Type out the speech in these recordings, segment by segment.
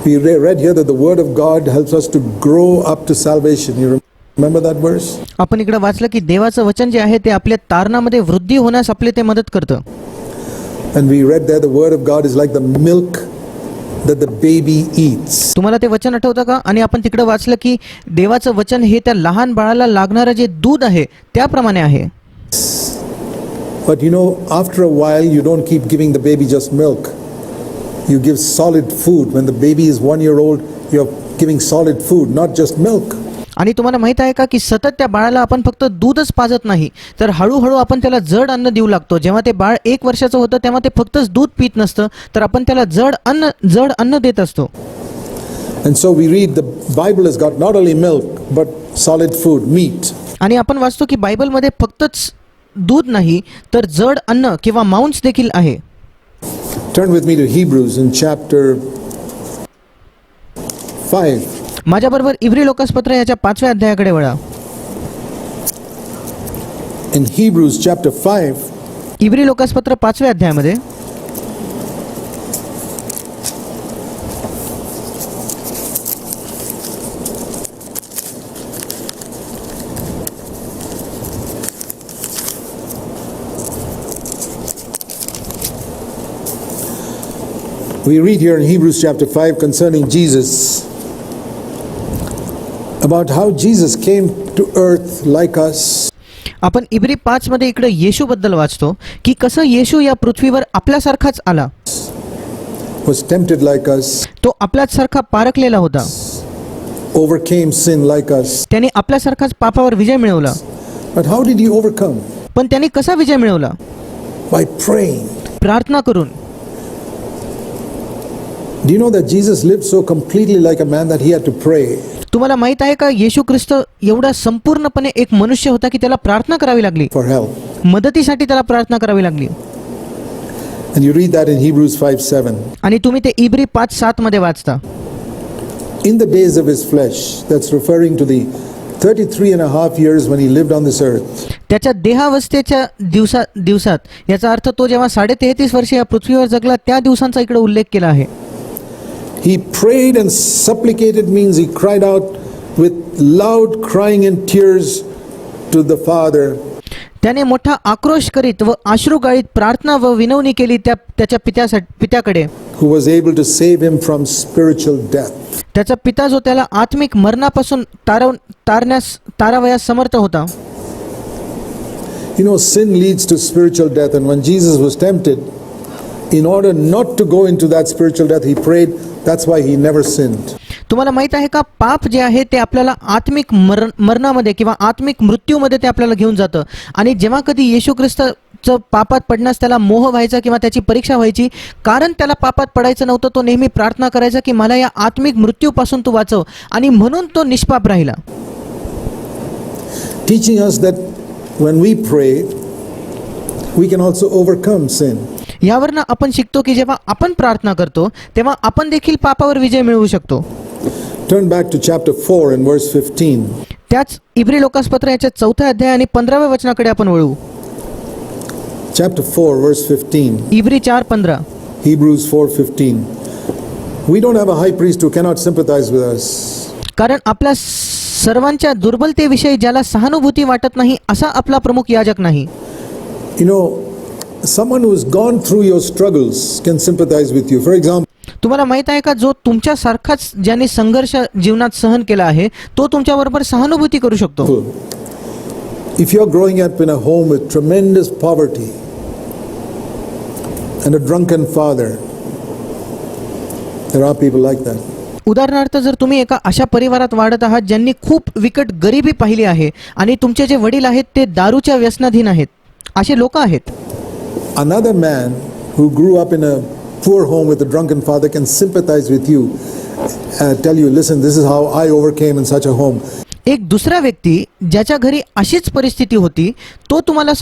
We read here that the word of God helps us to grow up to salvation. You remember that verse? आपण इकडे वाचलं की देवाचं वचन जे आहे ते आपल्या तारणामध्ये वृद्धी होण्यास आपले ते मदत करतं. And we read there the word of God is like the milk that the baby eats. तुम्हाला ते वचन आठवतं का? आणि आपण तिकडे वाचलं की देवाचं वचन हे त्या लहान बाळाला लागणारं जे दूध आहे त्याप्रमाणे आहे. But you know, after a while you don't keep giving the baby just milk. You give solid food. When the baby is 1 year old, you're giving solid food, not just milk. आणि तुम्हाला माहित आहे का की सतत त्या बाळाला आपण फक्त दूधच पाजत नाही, तर हळूहळू आपण त्याला जड अन्न देऊ लागतो. जेव्हा ते बाळ 1 वर्षाचं होतं तेव्हा ते फक्तच दूध पित नसतं, तर आपण त्याला जड अन्न देत असतो. And so we read the Bible has got not only milk but solid food, meat. आणि आपण वाचतो की बायबलमध्ये फक्तच दूध नाही तर जड अन्न किंवा मांस देखील आहे. Turn with me to Hebrews in chapter 5. माझ्याबरोबर इब्री लोकासपत्र याच्या 5व्या अध्यायाकडे वळा. In Hebrews chapter 5, इब्री लोकासपत्र 5व्या अध्यायामध्ये we read here in Hebrews chapter 5 concerning Jesus, about how Jesus came to earth like us. आपण इब्री 5 मध्ये इकडे येशूबद्दल वाचतो की कसं येशू या पृथ्वीवर आपल्यासारखाच आला, Was tempted like us, तो आपल्यासारखा पारखलेला होता, overcame sin like us. त्याने आपल्यासारखाच पापावर विजय मिळवला. But how did he overcome? पण त्याने कसा विजय मिळवला? By praying. प्रार्थना करून. Do you know that Jesus lived so completely like a man that he had to pray? तुम्हाला माहित आहे का येशू ख्रिस्त एवढा संपूर्णपणे एक मनुष्य होता की त्याला प्रार्थना करावी लागली, For help. मदतीसाठी त्याला प्रार्थना करावी लागली. And you read that in Hebrews 5:7. आणि तुम्ही ते इब्री 5:7 मध्ये वाचता. In the days of his flesh, that's referring to the 33 and a half years when he lived on this earth. त्याच्या देहावस्थेच्या दिवसात याचा अर्थ तो जेव्हा 33.5 वर्ष या पृथ्वीवर जगला त्या दिवसांचा इकडे उल्लेख केला आहे. He prayed and supplicated, means he cried out with loud crying and tears to the Father. त्याने मोठा आक्रोश करीत व अश्रू गाळीत प्रार्थना व विनवणी केली त्याच्या पित्याकडे, who was able to save him from spiritual death. त्याचा पिता जो त्याला आत्मिक मरणापासून तारावयास समर्थ होता. You know, sin leads to spiritual death, and when Jesus was tempted, in order not to go into that spiritual death, he prayed. That's why he never sinned. तुम्हाला माहित आहे का पाप जे आहे ते आपल्याला आत्मिक मरणामध्ये किंवा आत्मिक मृत्यूमध्ये ते आपल्याला घेऊन जातं. आणि जेव्हा कधी येशू ख्रिस्तचं पापात पडण्यास त्याला मोह व्हायचा किंवा त्याची परीक्षा व्हायची, कारण त्याला पापात पडायचं नव्हतं, तो नेहमी प्रार्थना करायचा की मला या आत्मिक मृत्यूपासून तू वाचव, आणि म्हणून तो निष्पाप राहिला. Teaching us that when we pray, we can also overcome sin. यावरनं आपण शिकतो की जेव्हा आपण प्रार्थना करतो तेव्हा आपण देखील पापावर विजय मिळवू शकतो. Turn back to chapter 4 and verse 15. त्याच इब्री लोकासपत्र याच्या 4व्या अध्याय आणि 15व्या वचनाकडे आपण वळू. Chapter 4 verse 15. Every 4:15. Hebrews 4:15. We don't have a high priest who cannot sympathize with us. कारण आपल्या सर्वांच्या दुर्बलतेविषयी ज्याला सहानुभूती वाटत नाही असा आपला प्रमुख याजक नाही. You know, someone who has gone through your struggles can sympathize with you. For example, तुम्हाला माहित आहे का जो तुमच्यासारखाच ज्याने संघर्ष जीवनात सहन केला आहे तो तुमच्याबरोबर सहानुभूती करू शकतो. if you're growing up in a home with tremendous poverty and a drunken father, there are people like that. उदाहरणार्थ जर तुम्ही एका अशा परिवारात वाढत आहात ज्यांनी खूप विकट गरिबी पाहिली आहे आणि तुमचे जे वडील आहेत ते दारूच्या व्यसनाधीन आहेत, असे लोक आहेत. Another man who grew up in a poor home with a drunken father can sympathize with you, tell you, listen, this is how I overcame in such a home. एक दुसरा व्यक्ती ज्याच्या घरी अशीच परिस्थिती होती तो तुम्हाला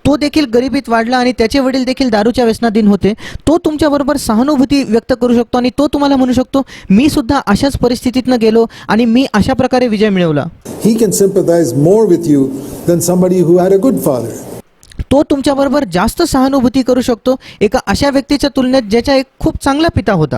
तो देखील गरिबीत वाढला आणि त्याचे वडील देखील दारूच्या व्यसनाधीन होते, तो तुमच्याबरोबर सहानुभूती व्यक्त करू शकतो आणि तो तुम्हाला म्हणू शकतो मी सुद्धा अशाच परिस्थितीतनं गेलो आणि मी अशा प्रकारे विजय मिळवला. He can sympathize more with you than somebody who had a good father. तो तुमच्याबरोबर जास्त सहानुभूती करू शकतो एका अशा व्यक्तीच्या तुलनेत ज्याचा एक खूप चांगला पिता होता.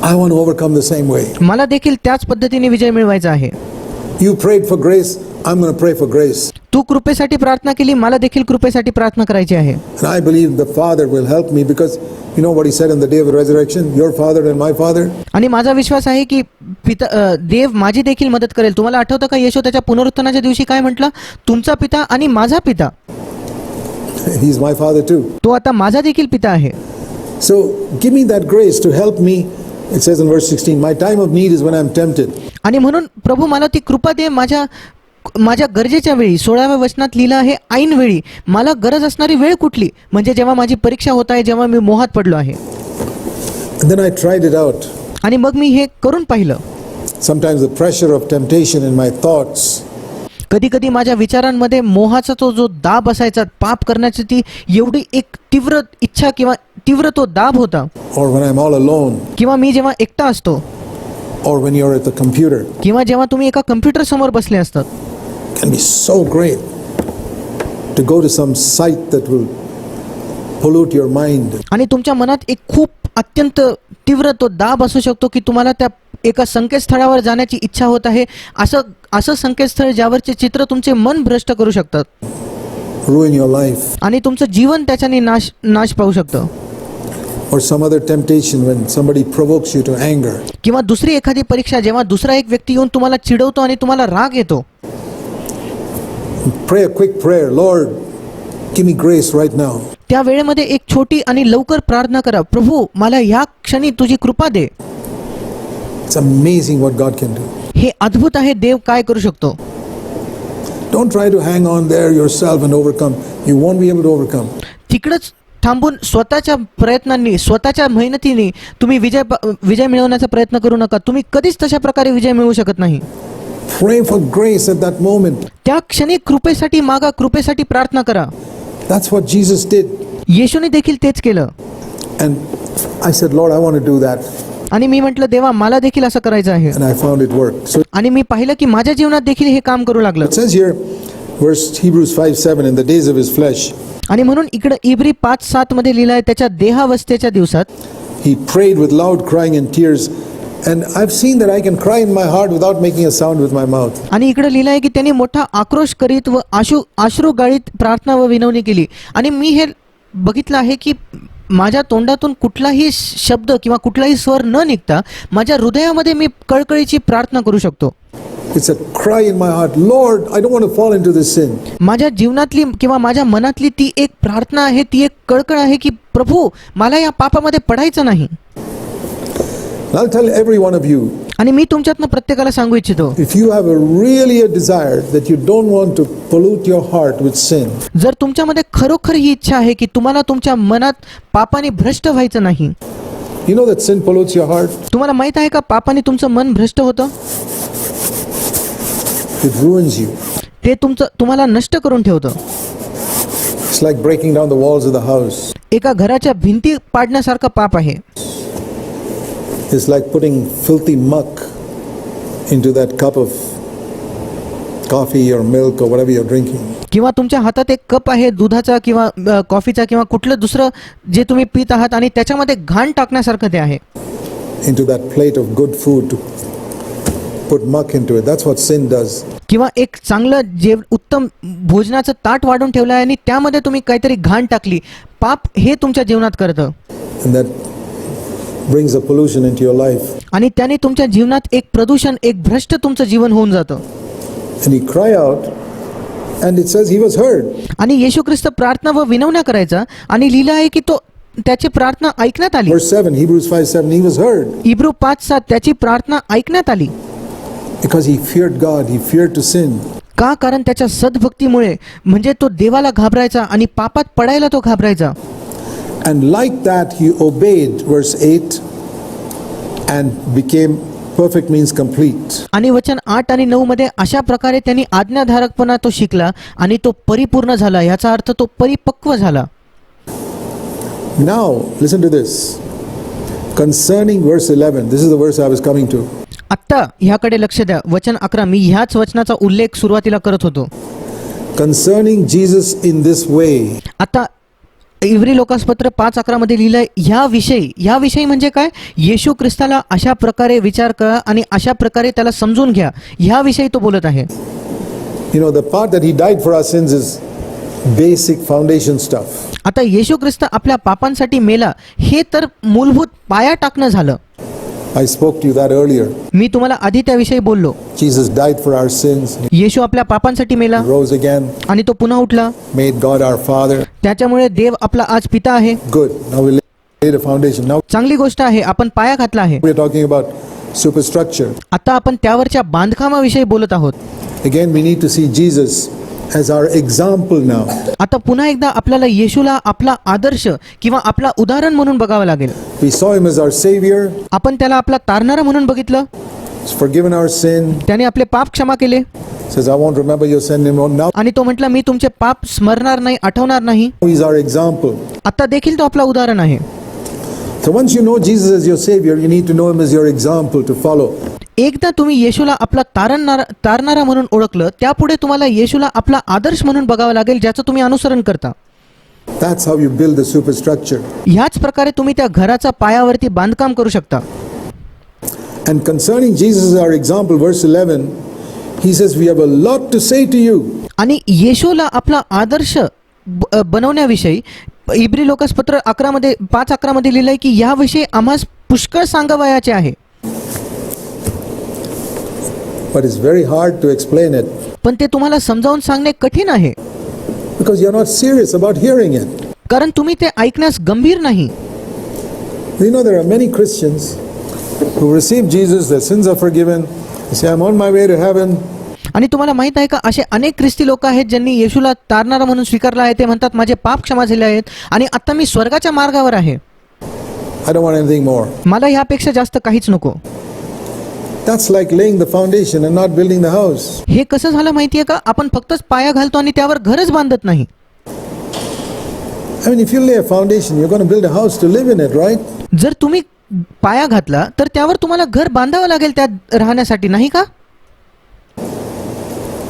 I want to overcome the same way. मला देखील त्याच पद्धतीने विजय मिळवायचा आहे. You prayed for grace, I'm going to pray for grace. तू कृपेसाठी प्रार्थना केली, मला देखील कृपेसाठी प्रार्थना करायची आहे. And I believe the Father will help me because you know what he said on the day of the resurrection, your father and my father. आणि माझा विश्वास आहे की देव माझी देखील मदत करेल. तुम्हाला आठवतं का येशू त्याच्या पुनरुत्थानाच्या दिवशी काय म्हटलं? तुमचा पिता आणि माझा पिता. He's my father too. तो आता माझा देखील पिता आहे. So give me that grace to help me. It says in verse 16, my time of need is when I'm tempted. आणि म्हणून प्रभू मला ती कृपा दे माझ्या गरजेच्या वेळी. 16व्या वचनात लिहिलं आहे, ऐन वेळी. मला गरज असणारी वेळ कुठली? म्हणजे जेव्हा माझी परीक्षा होत आहे, जेव्हा मी मोहात पडलो आहे. And then I tried it out. आणि मग मी हे करून पाहिलं. Sometimes the pressure of temptation in my thoughts, कधी कधी माझ्या विचारांमध्ये मोहाचा तो जो दाब असायचा, पाप करण्याची ती एवढी एक तीव्र इच्छा किंवा तीव्र तो दाब होता. or when I'm all alone, किंवा मी जेव्हा एकटा असतो, or when you're at the computer, किंवा जेव्हा तुम्ही एका कम्प्युटर समोर बसले असतात, can be so great to go to some site that will pollute your mind. आणि तुमच्या मनात एक खूप अत्यंत तीव्र तो दाब असू शकतो की तुम्हाला त्या एका संकेतस्थळावर जाण्याची इच्छा होत आहे. असं संकेतस्थळ ज्यावरचे चित्र तुमचे मन भ्रष्ट करू शकतात Ruin your life. आणि तुमचं जीवन त्याच्याने नाश पाहू शकतं. Or some other temptation when somebody provokes you to anger. किंवा दुसरी एखादी परीक्षा जेव्हा दुसरा एक व्यक्ती येऊन तुम्हाला चिडवतो आणि तुम्हाला राग येतो. Pray a quick prayer. Lord, give me grace right now. त्या वेळेमध्ये एक छोटी आणि लवकर प्रार्थना करा, प्रभू मला ह्या क्षणी तुझी कृपा दे. It's amazing what God can do. हे अद्भुत आहे देव काय करू शकतो. Don't try to hang on there yourself and overcome. You won't be able to overcome. तिकडंच थांबून स्वतःच्या प्रयत्नांनी, स्वतःच्या मेहनतीने तुम्ही विजय मिळवण्याचा प्रयत्न करू नका. तुम्ही कधीच तशा प्रकारे विजय मिळवू शकत नाही. Pray for grace at that moment. त्या क्षणी कृपेसाठी मागा, कृपेसाठी प्रार्थना करा. That's what Jesus did. येशूने देखील तेच केलं. And I said, Lord, I want to do that. आणि मी म्हटलं, देवा मला देखील असं करायचं आहे. And I found it worked. So आणि मी पाहिलं की माझ्या जीवनात देखील हे काम करू लागलं. it says here, Hebrews 5:7, in the days of his flesh, आणि म्हणून इकडे इब्री 5:7 मध्ये लिहिलं आहे, त्याच्या देहावस्थेच्या दिवसात he prayed with loud crying and tears. And I've seen that I can cry in my heart without making a sound with my mouth. आणि इकडे लिहिलं आहे की त्यांनी मोठा आक्रोश करीत व अश्रू गाळीत प्रार्थना व विनवणी केली. आणि मी हे बघितलं आहे की माझ्या तोंडातून कुठलाही शब्द किंवा कुठलाही स्वर न निघता माझ्या हृदयामध्ये मी कळकळीची प्रार्थना करू शकतो. It's a cry in my heart, Lord, I don't want to fall into this sin. माझ्या जीवनातली किंवा माझ्या मनातली ती एक प्रार्थना आहे, ती एक कळकळ आहे की प्रभू मला या पापामध्ये पडायचं नाही. I'll tell every one of you, आणि मी तुमच्यातनं प्रत्येकाला सांगू इच्छितो, if you have a desire that you don't want to pollute your heart with sin, जर तुमच्यामध्ये खरोखर ही इच्छा आहे की तुम्हाला तुमच्या मनात पापाने भ्रष्ट व्हायचं नाही. you know that sin pollutes your heart? तुम्हाला माहित आहे का पापाने तुमचं मन भ्रष्ट होतं. It ruins you. ते तुम्हाला नष्ट करून ठेवतं. It's like breaking down the walls of the house. एका घराच्या भिंती पाडण्यासारखं पाप आहे. It's like putting filthy muck into that cup of coffee or milk or whatever you're drinking. किंवा तुमच्या हातात एक कप आहे दुधाचा किंवा कॉफीचा किंवा कुठलं दुसरं जे तुम्ही पित आहात आणि त्याच्यामध्ये घाण टाकण्यासारखं ते आहे. Into that plate of good food to put muck into it. That's what sin does. किंवा एक चांगलं उत्तम भोजनाचं ताट वाढून ठेवलं आहे आणि त्यामध्ये तुम्ही काहीतरी घाण टाकली. पाप हे तुमच्या जीवनात करतं. And that brings a pollution into your life. आणि त्याने तुमच्या जीवनात एक प्रदूषण, एक भ्रष्ट तुमचं जीवन होऊन जातं. And he cried out, and it says he was heard. आणि येशू ख्रिस्त प्रार्थना व विनवण्या करायचा आणि लिहिलं आहे की तो त्याची प्रार्थना ऐकण्यात आली. Verse 7, Hebrews 5:7, he was heard. इब्रू 5:7 त्याची प्रार्थना ऐकण्यात आली. Because he feared God, he feared to sin. का? कारण त्याच्या सद्भक्तीमुळे, म्हणजे तो देवाला घाबरायचा आणि पापात पडायला तो घाबरायचा. And like that he obeyed, verse 8, and became perfect, means complete. आणि वचन 8 आणि 9 मध्ये अशा प्रकारे त्यांनी आज्ञाधारकपणा तो शिकला आणि तो परिपूर्ण झाला. याचा अर्थ तो परिपक्व झाला. Now listen to this. Concerning verse 11, this is the verse I was coming to. आत्ता ह्याकडे लक्ष द्या. वचन 11, मी ह्याच वचनाचा उल्लेख सुरुवातीला करत होतो. Concerning Jesus in this way. आता इव्हरी लोकासपत्र 5:11 मध्ये लिहिलंय ह्याविषयी म्हणजे काय? येशू ख्रिस्ताला अशा प्रकारे विचार करा आणि अशा प्रकारे त्याला समजून घ्या, ह्याविषयी तो बोलत आहे. You know, the part that he died for our sins is basic foundation stuff. आता येशू ख्रिस्त आपल्या पापांसाठी मेला, हे तर मूलभूत पाया टाकणं झालं. I spoke to you that earlier. मी तुम्हाला आधी त्याविषयी बोललो. Jesus died for our sins, येशू आपल्या पापांसाठी मेला rose again, आणि तो पुन्हा उठला. made God our Father. त्याच्यामुळे देव आपला आज पिता आहे. Good. Now we laid a foundation. Now चांगली गोष्ट आहे, आपण पाया घातला आहे. we're talking about superstructure. आता आपण त्यावरच्या बांधकामाविषयी बोलत आहोत. Again, we need to see Jesus as our example now. आता पुन्हा एकदा आपल्याला येशूला आपला आदर्श किंवा आपला उदाहरण म्हणून बघावं लागेल. We saw him as our Savior. आपण त्याला आपला तारणारा म्हणून बघितलं. He's forgiven our sin. त्याने आपले पाप क्षमा केले Says, I won't remember your sin anymore. Now आणि तो म्हटला, मी तुमचे पाप स्मरणार नाही, आठवणार नाही. he's our example. आता देखील तो आपला उदाहरण आहे. So once you know Jesus as your Savior, you need to know him as your example to follow. एकदा तुम्ही येशूला आपला तारणारा म्हणून ओळखलं, त्यापुढे तुम्हाला येशूला आपला आदर्श म्हणून बघावं लागेल, ज्याचं तुम्ही अनुसरण करता. That's how you build the superstructure. ह्याच प्रकारे तुम्ही त्या घराचा पायावरती बांधकाम करू शकता. And concerning Jesus as our example, verse 11, he says, we have a lot to say to you. आणि येशूला आपला आदर्श बनवण्याविषयी इब्री लोकासपत्र 5:11 मध्ये लिहिलंय की याविषयी आम्हास पुष्कळ सांगावयाचे आहे. But it's very hard to explain it पण ते तुम्हाला समजावून सांगणे कठीण आहे, because you're not serious about hearing it. कारण तुम्ही ते ऐकण्यास गंभीर नाही. You know, there are many Christians who receive Jesus, their sins are forgiven. They say, I'm on my way to heaven. आणि तुम्हाला माहित आहे का, असे अनेक ख्रिस्ती लोक आहेत ज्यांनी येशूला तारणारा म्हणून स्वीकारला आहे. ते म्हणतात, माझे पाप क्षमा झाले आहेत आणि आता मी स्वर्गाच्या मार्गावर आहे. I don't want anything more. मला ह्यापेक्षा जास्त काहीच नको. That's like laying the foundation and not building the house. हे कसं झालं माहितीये का, आपण फक्तच पाया घालतो आणि त्यावर घरच बांधत नाही. I mean, if you lay a foundation, you're going to build a house to live in it, right? जर तुम्ही पाया घातला तर त्यावर तुम्हाला घर बांधावं लागेल त्यात राहण्यासाठी, नाही का?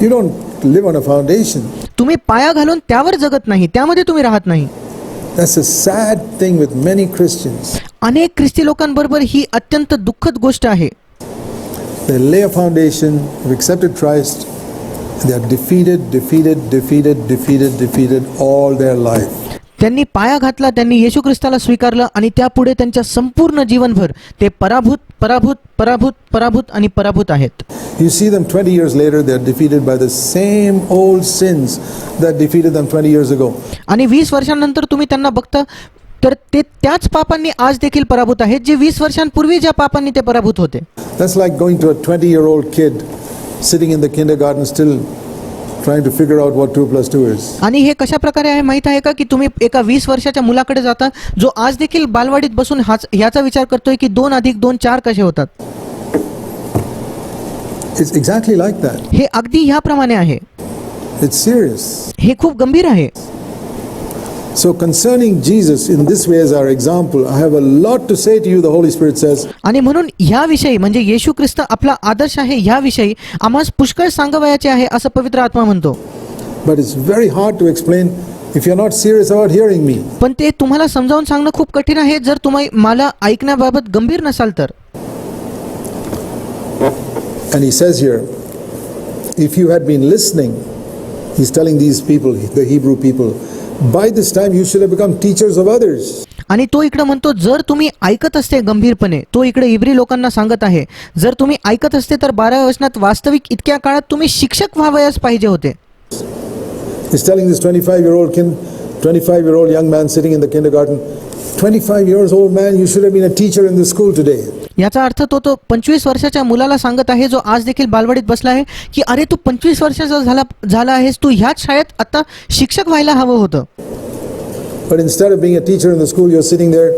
You don't live on a foundation. तुम्ही पाया घालून त्यावर जगत नाही, त्यामध्ये तुम्ही राहत नाही. That's a sad thing with many Christians. अनेक ख्रिस्ती लोकांबरोबर ही अत्यंत दुःखद गोष्ट आहे. They lay a foundation, have accepted Christ, and they are defeated all their life. त्यांनी पाया घातला, त्यांनी येशू ख्रिस्ताला स्वीकारलं आणि त्यापुढे त्यांच्या संपूर्ण जीवनभर ते पराभूत आहेत. You see them 20 years later, they are defeated by the same old sins that defeated them 20 years ago. आणि 20 वर्षांनंतर तुम्ही त्यांना बघता तर ते त्याच पापांनी आज देखील पराभूत आहेत, जे 20 वर्षांपूर्वी ज्या पापांनी ते पराभूत होते. That's like going to a 20-year-old kid sitting in the kindergarten still trying to figure out what 2 plus 2 is. आणि हे कशा प्रकारे आहे माहित आहे का, की तुम्ही एका 20 वर्षाच्या मुलाकडे जाता जो आज देखील बालवाडीत बसून ह्याचा विचार करतोय की 2 + 2 4 कसे होतात. It's exactly like that. हे अगदी ह्याप्रमाणे आहे. It's serious. हे खूप गंभीर आहे. So concerning Jesus in this way as our example, I have a lot to say to you, the Holy Spirit says. आणि म्हणून ह्याविषयी म्हणजे येशू ख्रिस्त आपला आदर्श आहे, ह्याविषयी आम्हास पुष्कळ सांगावयाचे आहे असं पवित्र आत्मा म्हणतो. But it's very hard to explain if you're not serious about hearing me. पण ते तुम्हाला समजावून सांगणं खूप कठीण आहे जर तुम्ही मला ऐकण्याबाबत गंभीर नसाल तर. And he says here, if you had been listening, he's telling these people, the Hebrew people, by this time you should have become teachers of others. आणि तो इकडे म्हणतो, जर तुम्ही ऐकत असते गंभीरपणे, तो इकडे इब्री लोकांना सांगत आहे, जर तुम्ही ऐकत असते तर 12व्या वचनात वास्तविक इतक्या काळात तुम्ही शिक्षक व्हावयास पाहिजे होते. He's telling this 25-year-old young man sitting in the kindergarten, 25 years old man, you should have been a teacher in the school today. याचा अर्थ तो 25 वर्षाच्या मुलाला सांगत आहे, जो आज देखील बालवाडीत बसला आहे, की अरे तू 25 वर्षाचा झाला आहेस, तू ह्याच शाळेत आता शिक्षक व्हायला हवं होतं. But instead of being a teacher in the school, you're sitting there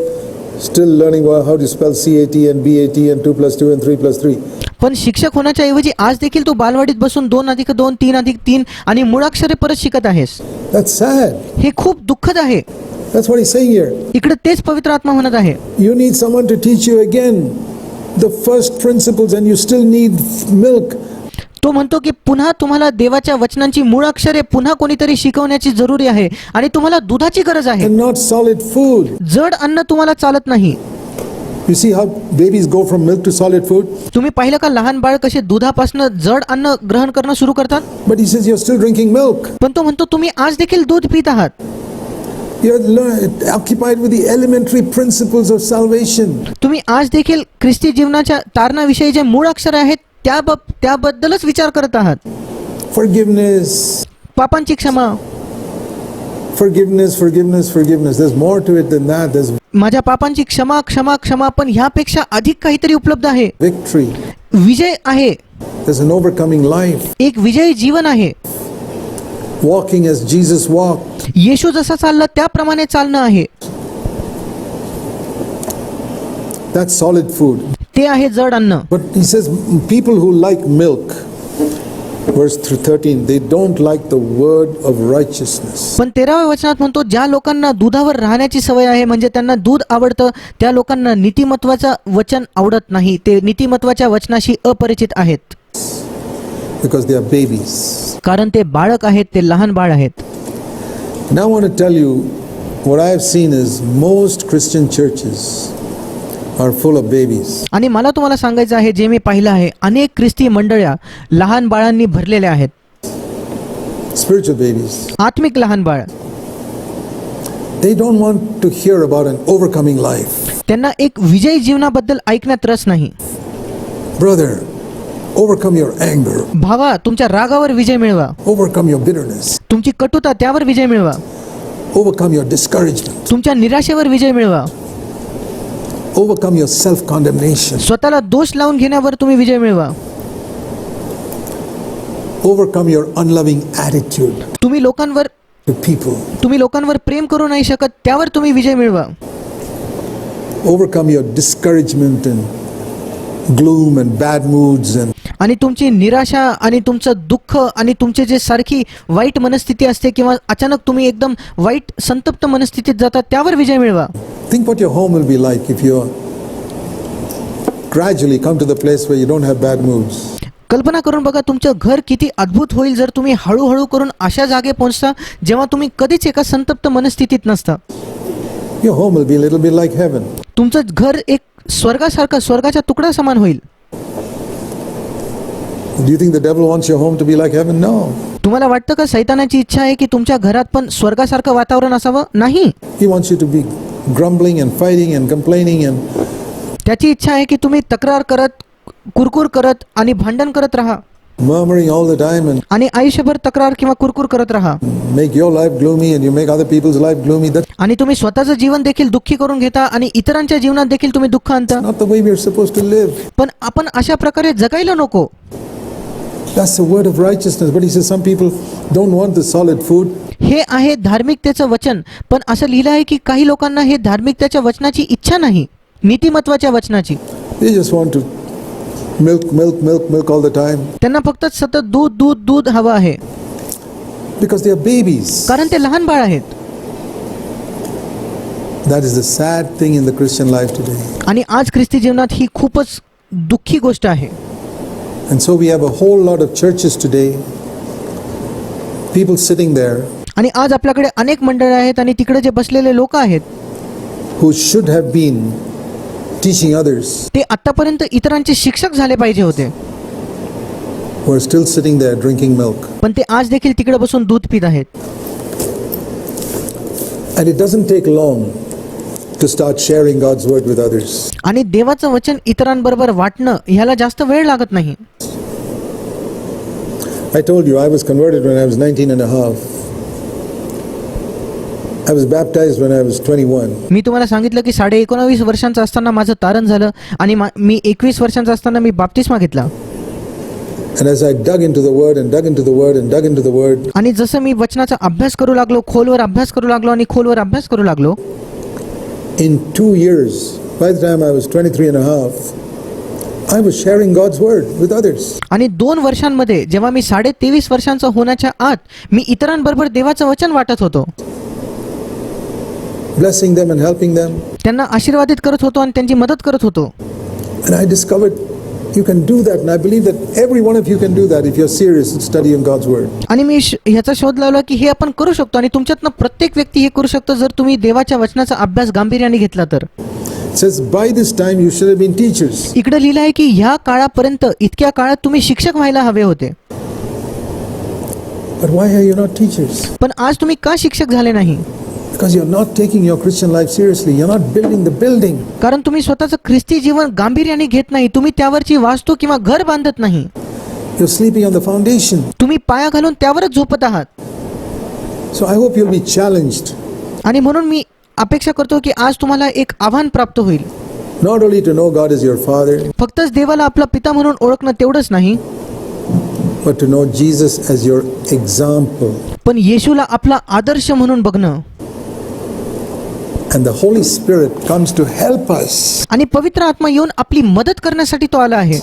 still learning how to spell CAT and BAT and 2 plus 2 and 3 plus 3. पण शिक्षक होण्याच्या ऐवजी आज देखील तू बालवाडीत बसून 2 + 2 3 + 3 आणि मुळाक्षरे परत शिकत आहेस. That's sad. हे खूप दुःखद आहे. That's what he's saying here. इकडे तेच पवित्र आत्मा म्हणत आहे. You need someone to teach you again the first principles and you still need milk. तो म्हणतो की पुन्हा तुम्हाला देवाच्या वचनांची मूळ अक्षरे पुन्हा कोणीतरी शिकवण्याची जरुरी आहे आणि तुम्हाला दुधाची गरज आहे. and not solid food. जड अन्न तुम्हाला चालत नाही. You see how babies go from milk to solid food? तुम्ही पाहिलं का लहान बाळ कसे दुधापासून जड अन्न ग्रहण करणं सुरू करतात. But he says you're still drinking milk. पण तो म्हणतो तुम्ही आज देखील दूध पित आहात. You're occupied with the elementary principles of salvation. तुम्ही आज देखील ख्रिस्ती जीवनाच्या तारणाविषयी जे मूळ अक्षर आहेत त्याबद्दलच विचार करत आहात. Forgiveness, पापांची क्षमा. forgiveness, forgiveness, forgiveness. There's more to it than that. There's माझ्या पापांची क्षमा क्षमा क्षमा. पण ह्यापेक्षा अधिक काहीतरी उपलब्ध आहे. victory. विजय आहे. There's an overcoming life. एक विजयी जीवन आहे. Walking as Jesus walked. येशू जसा चालला त्याप्रमाणे चालणं आहे. That's solid food. ते आहे जड अन्न. But he says people who like milk, verse 13, they don't like the word of righteousness. पण 13व्या वचनात म्हणतो ज्या लोकांना दुधावर राहण्याची सवय आहे म्हणजे त्यांना दूध आवडतं त्या लोकांना नीतिमत्वाचं वचन आवडत नाही. ते नीतिमत्वाच्या वचनाशी अपरिचित आहेत. Because they are babies. कारण ते बाळक आहेत. ते लहान बाळ आहेत. Now I want to tell you what I have seen is most Christian churches are full of babies. आणि मला तुम्हाला सांगायचं आहे जे मी पाहिलं आहे अनेक ख्रिस्ती मंडळ्या लहान बाळांनी भरलेल्या आहेत. Spiritual babies. आत्मिक लहान बाळ. They don't want to hear about an overcoming life. त्यांना एक विजयी जीवनाबद्दल ऐकण्यात रस नाही. Brother, overcome your anger. भावा तुमच्या रागावर विजय मिळवा. Overcome your bitterness. तुमची कटुता त्यावर विजय मिळवा. Overcome your discouragement. तुमच्या निराशेवर विजय मिळवा. Overcome your self-condemnation. स्वतःला दोष लावून घेण्यावर तुम्ही विजय मिळवा. Overcome your unloving attitude तुम्ही लोकांवर प्रेम करू नाही शकत त्यावर तुम्ही विजय मिळवा. Overcome your discouragement and gloom and bad moods and आणि तुमची निराशा आणि तुमचं दुःख आणि तुमचे जे सारखी वाईट मनस्थिती असते किंवा अचानक तुम्ही एकदम वाईट संतप्त मनस्थितीत जाता त्यावर विजय मिळवा. think what your home will be like if you gradually come to the place where you don't have bad moods. कल्पना करून बघा तुमचं घर किती अद्भुत होईल जर तुम्ही हळूहळू करून अशा जागे पोहोचता जेव्हा तुम्ही कधीच एका संतप्त मनस्थितीत नसता. Your home will be a little bit like heaven. तुमचं घर एक स्वर्गाच्या तुकडा समान होईल. Do you think the devil wants your home to be like heaven? No. तुम्हाला वाटतं का सैतानाची इच्छा आहे की तुमच्या घरात पण स्वर्गासारखं वातावरण असावं? नाही. He wants you to be grumbling and fighting and complaining and त्याची इच्छा आहे की तुम्ही तक्रार करत कुरकुर करत आणि भांडण करत राहा murmuring all the time and आणि आयुष्यभर तक्रार किंवा कुरकुर करत राहा make your life gloomy and you make other people's life gloomy. That's आणि तुम्ही स्वतःचं जीवन देखील दुःखी करून घेता आणि इतरांच्या जीवनात देखील तुम्ही दुःख आणता. not the way we are supposed to live. पण आपण अशा प्रकारे जगायला नको. That's the word of righteousness. But he says some people don't want the solid food. हे आहे धार्मिकतेचं वचन. पण असं लिहिलं आहे की काही लोकांना हे धार्मिकतेच्या वचनाची इच्छा नाही नीतिमत्वाच्या वचनाची. They just want to milk all the time. त्यांना फक्त सतत दूध हवं आहे. Because they are babies. कारण ते लहान बाळ आहेत. That is the sad thing in the Christian life today. आणि आज ख्रिस्ती जीवनात ही खूपच दुःखी गोष्ट आहे. And so we have a whole lot of churches today, people sitting there आणि आज आपल्याकडे अनेक मंडळे आहेत आणि तिकडे जे बसलेले लोक आहेत who should have been teaching others, ते आतापर्यंत इतरांचे शिक्षक झाले पाहिजे होते, who are still sitting there drinking milk. पण ते आज देखील तिकडे बसून दूध पित आहेत. And it doesn't take long to start sharing God's word with others. आणि देवाचं वचन इतरांबरोबर वाटणं ह्याला जास्त वेळ लागत नाही. I told you I was converted when I was 19 and a half. I was baptized when I was 21. मी तुम्हाला सांगितलं की 19.5 वर्षांचा असताना माझं तारण झालं आणि मी 21 वर्षांचा असताना मी बाप्तिस्मा घेतला. And as I dug into the word and dug into the word and dug into the word, आणि जसं मी वचनाचा अभ्यास करू लागलो, खोलवर अभ्यास करू लागलो आणि खोलवर अभ्यास करू लागलो, in 2 years, by the time I was 23 and a half, I was sharing God's word with others. आणि 2 वर्षांमध्ये जेव्हा मी 23.5 वर्षांचा होण्याच्या आत मी इतरांबरोबर देवाचं वचन वाटत होतो, blessing them and helping them. त्यांना आशीर्वादित करत होतो आणि त्यांची मदत करत होतो. And I discovered You can do that, and I believe that every one of you can do that if you're serious in studying God's word. आणि मी ह्याचा शोध लावला की हे आपण करू शकतो आणि तुमच्यातनं प्रत्येक व्यक्ती हे करू शकतो जर तुम्ही देवाच्या वचनाचा अभ्यास गांभीर्याने घेतला तर. It says, by this time you should have been teachers. इकडे लिहिलं आहे की ह्या काळापर्यंत इतक्या काळात तुम्ही शिक्षक व्हायला हवे होते. But why are you not teachers? पण आज तुम्ही का शिक्षक झाले नाही? Because you're not taking your Christian life seriously. You're not building the building. कारण तुम्ही स्वतःचं ख्रिस्ती जीवन गांभीर्याने घेत नाही. तुम्ही त्यावरची वास्तू किंवा घर बांधत नाही. You're sleeping on the foundation. तुम्ही पाया घालून त्यावरच झोपत आहात. So I hope you'll be challenged. आणि म्हणून मी अपेक्षा करतो की आज तुम्हाला एक आव्हान प्राप्त होईल. Not only to know God is your Father, फक्तच देवाला आपला पिता म्हणून ओळखणं तेवढंच नाही, but to know Jesus as your example. पण येशूला आपला आदर्श म्हणून बघणं. And the Holy Spirit comes to help us आणि पवित्र आत्मा येऊन आपली मदत करण्यासाठी तो आला आहे,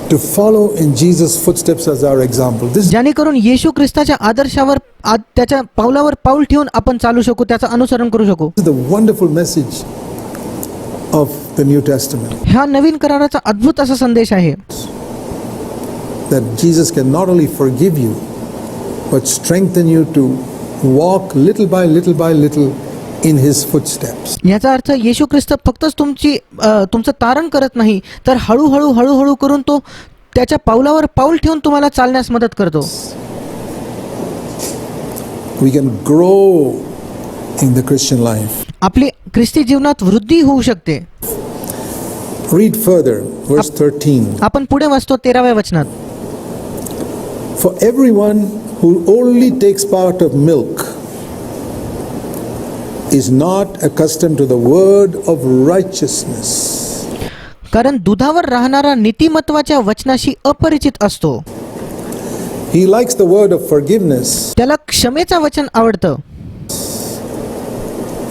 to follow in Jesus' footsteps as our example. This जेणेकरून येशू ख्रिस्ताच्या आदर्शावर त्याच्या पावलावर पाऊल ठेवून आपण चालू शकू, त्याचं अनुसरण करू शकू. is the wonderful message of the New Testament. हा नवीन कराराचा अद्भुत असा संदेश आहे That Jesus can not only forgive you, but strengthen you to walk little by little in His footsteps. याचा अर्थ येशू ख्रिस्त फक्तच तुमचं तारण करत नाही, तर हळूहळू करून तो त्याच्या पावलावर पाऊल ठेवून तुम्हाला चालण्यास मदत करतो. We can grow in the Christian life. आपली ख्रिस्ती जीवनात वृद्धी होऊ शकते. Read further, verse 13. आपण पुढे वाचतो 13व्या वचनात. For everyone who only takes part of milk is not accustomed to the word of righteousness. कारण दुधावर राहणारा नीतिमत्वाच्या वचनाशी अपरिचित असतो. He likes the word of forgiveness, त्याला क्षमेचा वचन आवडतं,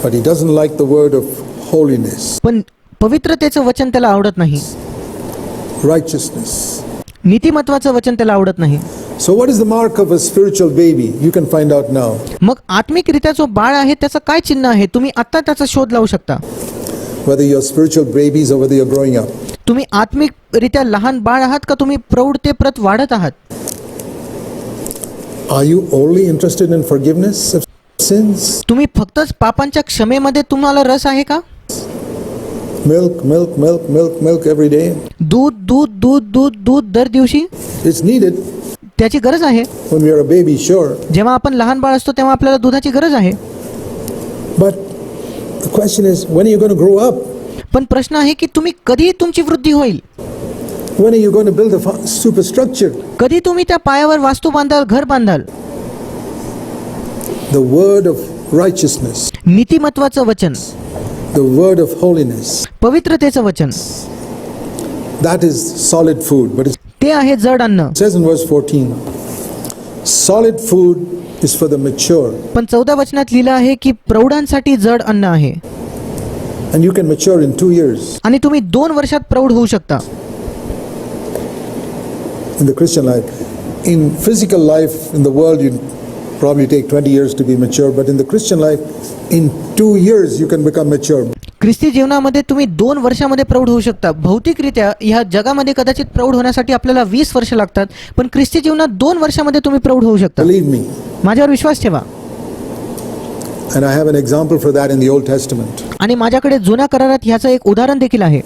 but he doesn't like the word of holiness, पण पवित्रतेचं वचन त्याला आवडत नाही, righteousness. नीतिमत्वाचं वचन त्याला आवडत नाही. So what is the mark of a spiritual baby? You can find out now. मग आत्मिकरित्या जो बाळ आहे त्याचं काय चिन्ह आहे? तुम्ही आता त्याचा शोध लावू शकता. Whether you're spiritual babies or whether you're growing up. तुम्ही आत्मिकरित्या लहान बाळ आहात का तुम्ही प्रौढतेप्रत वाढत आहात? Are you only interested in forgiveness of sins? तुम्ही फक्तच पापांच्या क्षमेमध्ये तुम्हाला रस आहे का? Milk every day. दूध दर दिवशी It's needed. त्याची गरज आहे. When we are a baby, sure. जेव्हा आपण लहान बाळ असतो तेव्हा आपल्याला दुधाची गरज आहे. But the question is, when are you going to grow up? पण प्रश्न आहे की तुम्ही कधी तुमची वृद्धी होईल? When are you going to build a superstructure? कधी तुम्ही त्या पायावर वास्तू बांधाल, घर बांधाल? The word of righteousness. नीतिमत्वाचं वचन, The word of holiness. पवित्रतेचं वचन, That is solid food. But it ते आहे जड अन्न. says in verse 14, solid food is for the mature. पण 14 वचनात लिहिलं आहे की प्रौढांसाठी जड अन्न आहे. And you can mature in 2 years. आणि तुम्ही 2 वर्षात प्रौढ होऊ शकता. In the Christian life. In physical life, in the world, you probably take 20 years to be mature. But in the Christian life, in 2 years, you can become mature. ख्रिस्ती जीवनामध्ये तुम्ही 2 वर्षामध्ये प्रौढ होऊ शकता. भौतिकरित्या ह्या जगामध्ये कदाचित प्रौढ होण्यासाठी आपल्याला 20 वर्ष लागतात, पण ख्रिस्ती जीवनात 2 वर्षामध्ये तुम्ही प्रौढ होऊ शकता. Believe me. माझ्यावर विश्वास ठेवा. And I have an example for that in the Old Testament. आणि माझ्याकडे जुन्या करारात ह्याचं एक उदाहरण देखील आहे.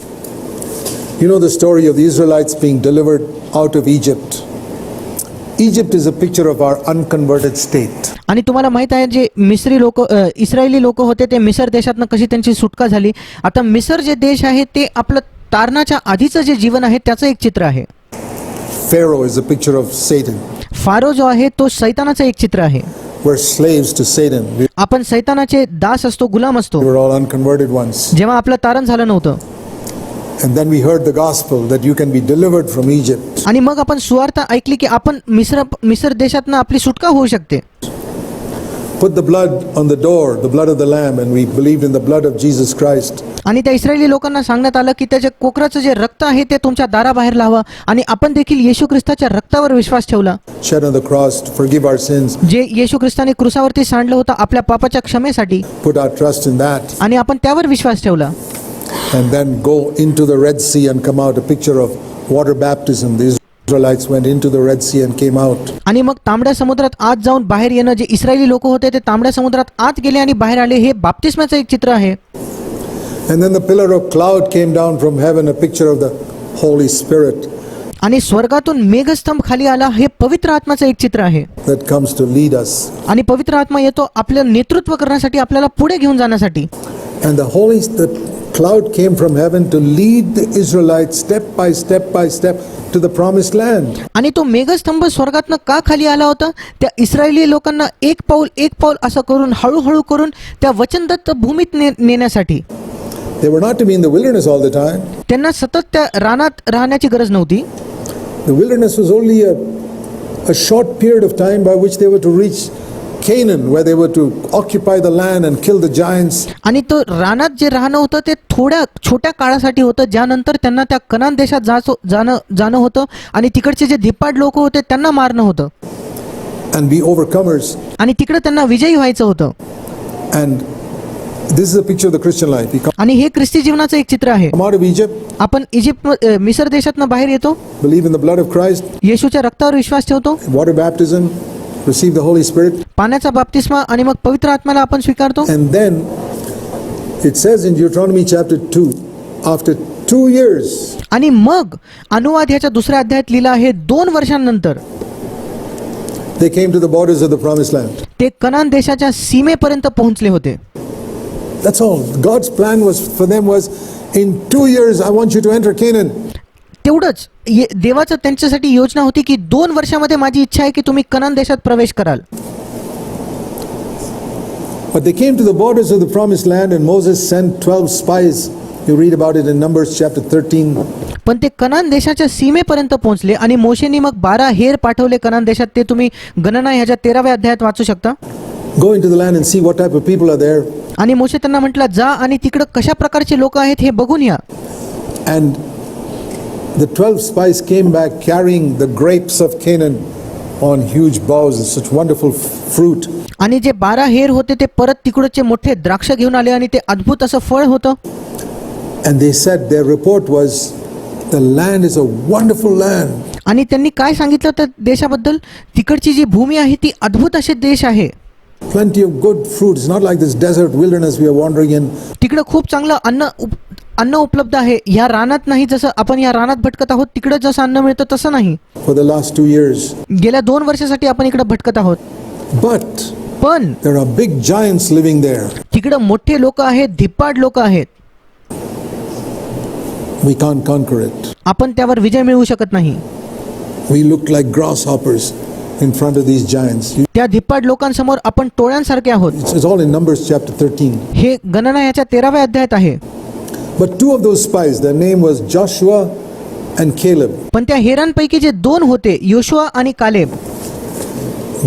You know the story of the Israelites being delivered out of Egypt. Egypt is a picture of our unconverted state. आणि तुम्हाला माहित आहे जे इस्रायली लोक होते ते मिसर देशातनं कशी त्यांची सुटका झाली. आता मिसर जे देश आहे ते आपलं तारणाच्या आधीचं जे जीवन आहे त्याचं एक चित्र आहे. Pharaoh is a picture of Satan. Pharaoh जो आहे तो सैतानाचं एक चित्र आहे. We're slaves to Satan. We आपण सैतानाचे दास असतो, गुलाम असतो. were all unconverted once. जेव्हा आपलं तारण झालं नव्हतं And then we heard the gospel that you can be delivered from Egypt. आणि मग आपण सुवार्ता ऐकली की आपण मिसर देशातनं आपली सुटका होऊ शकते. Put the blood on the door, the blood of the lamb, and we believed in the blood of Jesus Christ. आणि त्या इस्रायली लोकांना सांगण्यात आलं की त्याच्या कोकराचं जे रक्त आहे ते तुमच्या दाराबाहेर लावा, आणि आपण देखील येशू ख्रिस्ताच्या रक्तावर विश्वास ठेवला, Shed on the cross to forgive our sins. जे येशू ख्रिस्ताने क्रुसावरती सांडलं होतं आपल्या पापाच्या क्षमेसाठी, Put our trust in that. आणि आपण त्यावर विश्वास ठेवला. And then go into the Red Sea and come out a picture of water baptism. The Israelites went into the Red Sea and came out. आणि मग तांबड्या समुद्रात आत जाऊन बाहेर येणं, जे इस्रायली लोक होते ते तांबड्या समुद्रात आत गेले आणि बाहेर आले, हे बाप्तिस्माचं एक चित्र आहे. And then the pillar of cloud came down from heaven, a picture of the Holy Spirit आणि स्वर्गातून मेघस्तंभ खाली आला, हे पवित्र आत्म्याचं एक चित्र आहे. that comes to lead us. आणि पवित्र आत्मा येतो आपलं नेतृत्व करण्यासाठी, आपल्याला पुढे घेऊन जाण्यासाठी. And the cloud came from heaven to lead the Israelites step by step to the promised land. आणि तो मेघस्तंभ स्वर्गातनं का खाली आला होता? त्या इस्रायली लोकांना एक पाऊल असं करून, हळूहळू करून त्या वचनदत्त भूमीत नेण्यासाठी. They were not to be in the wilderness all the time. त्यांना सतत त्या रानात राहण्याची गरज नव्हती. The wilderness was only a short period of time by which they were to reach Canaan, where they were to occupy the land and kill the giants. आणि तो रानात जे राहणं होतं ते थोड्या छोट्या काळासाठी होतं, ज्यानंतर त्यांना त्या कनान देशात जाणं होतं आणि तिकडचे जे धिप्पाड लोक होते त्यांना मारणं होतं And be overcomers. आणि तिकडे त्यांना विजयी व्हायचं होतं. And this is a picture of the Christian life. We आणि हे ख्रिस्ती जीवनाचं एक चित्र आहे. come out of Egypt, आपण मिसर देशातनं बाहेर येतो, believe in the blood of Christ, येशूच्या रक्तावर विश्वास ठेवतो, water baptism, receive the Holy Spirit, पाण्याचा बाप्तिस्मा आणि मग पवित्र आत्म्याला आपण स्वीकारतो. and then it says in Deuteronomy chapter 2, after 2 years, आणि मग अनुवाद ह्याच्या दुसऱ्या अध्यायात लिहिलं आहे, 2 वर्षांनंतर they came to the borders of the promised land. ते कनान देशाच्या सीमेपर्यंत पोहोचले होते. That's all. God's plan was for them was, in 2 years I want you to enter Canaan. तेवढंच देवाचं त्यांच्यासाठी योजना होती की 2 वर्षामध्ये माझी इच्छा आहे की तुम्ही कनान देशात प्रवेश कराल. But they came to the borders of the promised land and Moses sent 12 spies. You read about it in Numbers chapter 13. पण ते कनान देशाच्या सीमेपर्यंत पोहोचले आणि मोशेनी मग 12 हेर पाठवले कनान देशात. ते तुम्ही गणना ह्याच्या 13व्या अध्यायात वाचू शकता. Go into the land and see what type of people are there. आणि मोशे त्यांना म्हटलं, जा आणि तिकडं कशा प्रकारचे लोक आहेत हे बघून या. And the 12 spies came back carrying the grapes of Canaan on huge boughs, such wonderful fruit. आणि जे 12 हेर होते ते परत तिकडचे मोठे द्राक्ष घेऊन आले आणि ते अद्भुत असं फळ होतं. And they said, their report was, the land is a wonderful land. आणि त्यांनी काय सांगितलं तर देशाबद्दल, तिकडची जी भूमी आहे ती अद्भुत असे देश आहे. Plenty of good fruit. It's not like this desert wilderness we are wandering in. तिकडं खूप चांगलं अन्न उपलब्ध आहे. ह्या रानात नाही, जसं आपण या रानात भटकत आहोत तिकडं जसं अन्न मिळतं तसं नाही. For the last 2 years. गेल्या 2 वर्षासाठी आपण इकडं भटकत आहोत. पण There are big giants living there. तिकडं मोठे लोक आहेत, धिप्पाड लोक आहेत. We can't conquer it. आपण त्यावर विजय मिळवू शकत नाही. We look like grasshoppers in front of these giants. त्या धिप्पाड लोकांसमोर आपण टोळ्यांसारखे आहोत. It's all in Numbers chapter 13. हे गणना याच्या 13व्या अध्यायात आहे. But 2 of those spies, their name was Joshua and Caleb. पण त्या हेरांपैकी जे 2 होते, योशुआ आणि Caleb,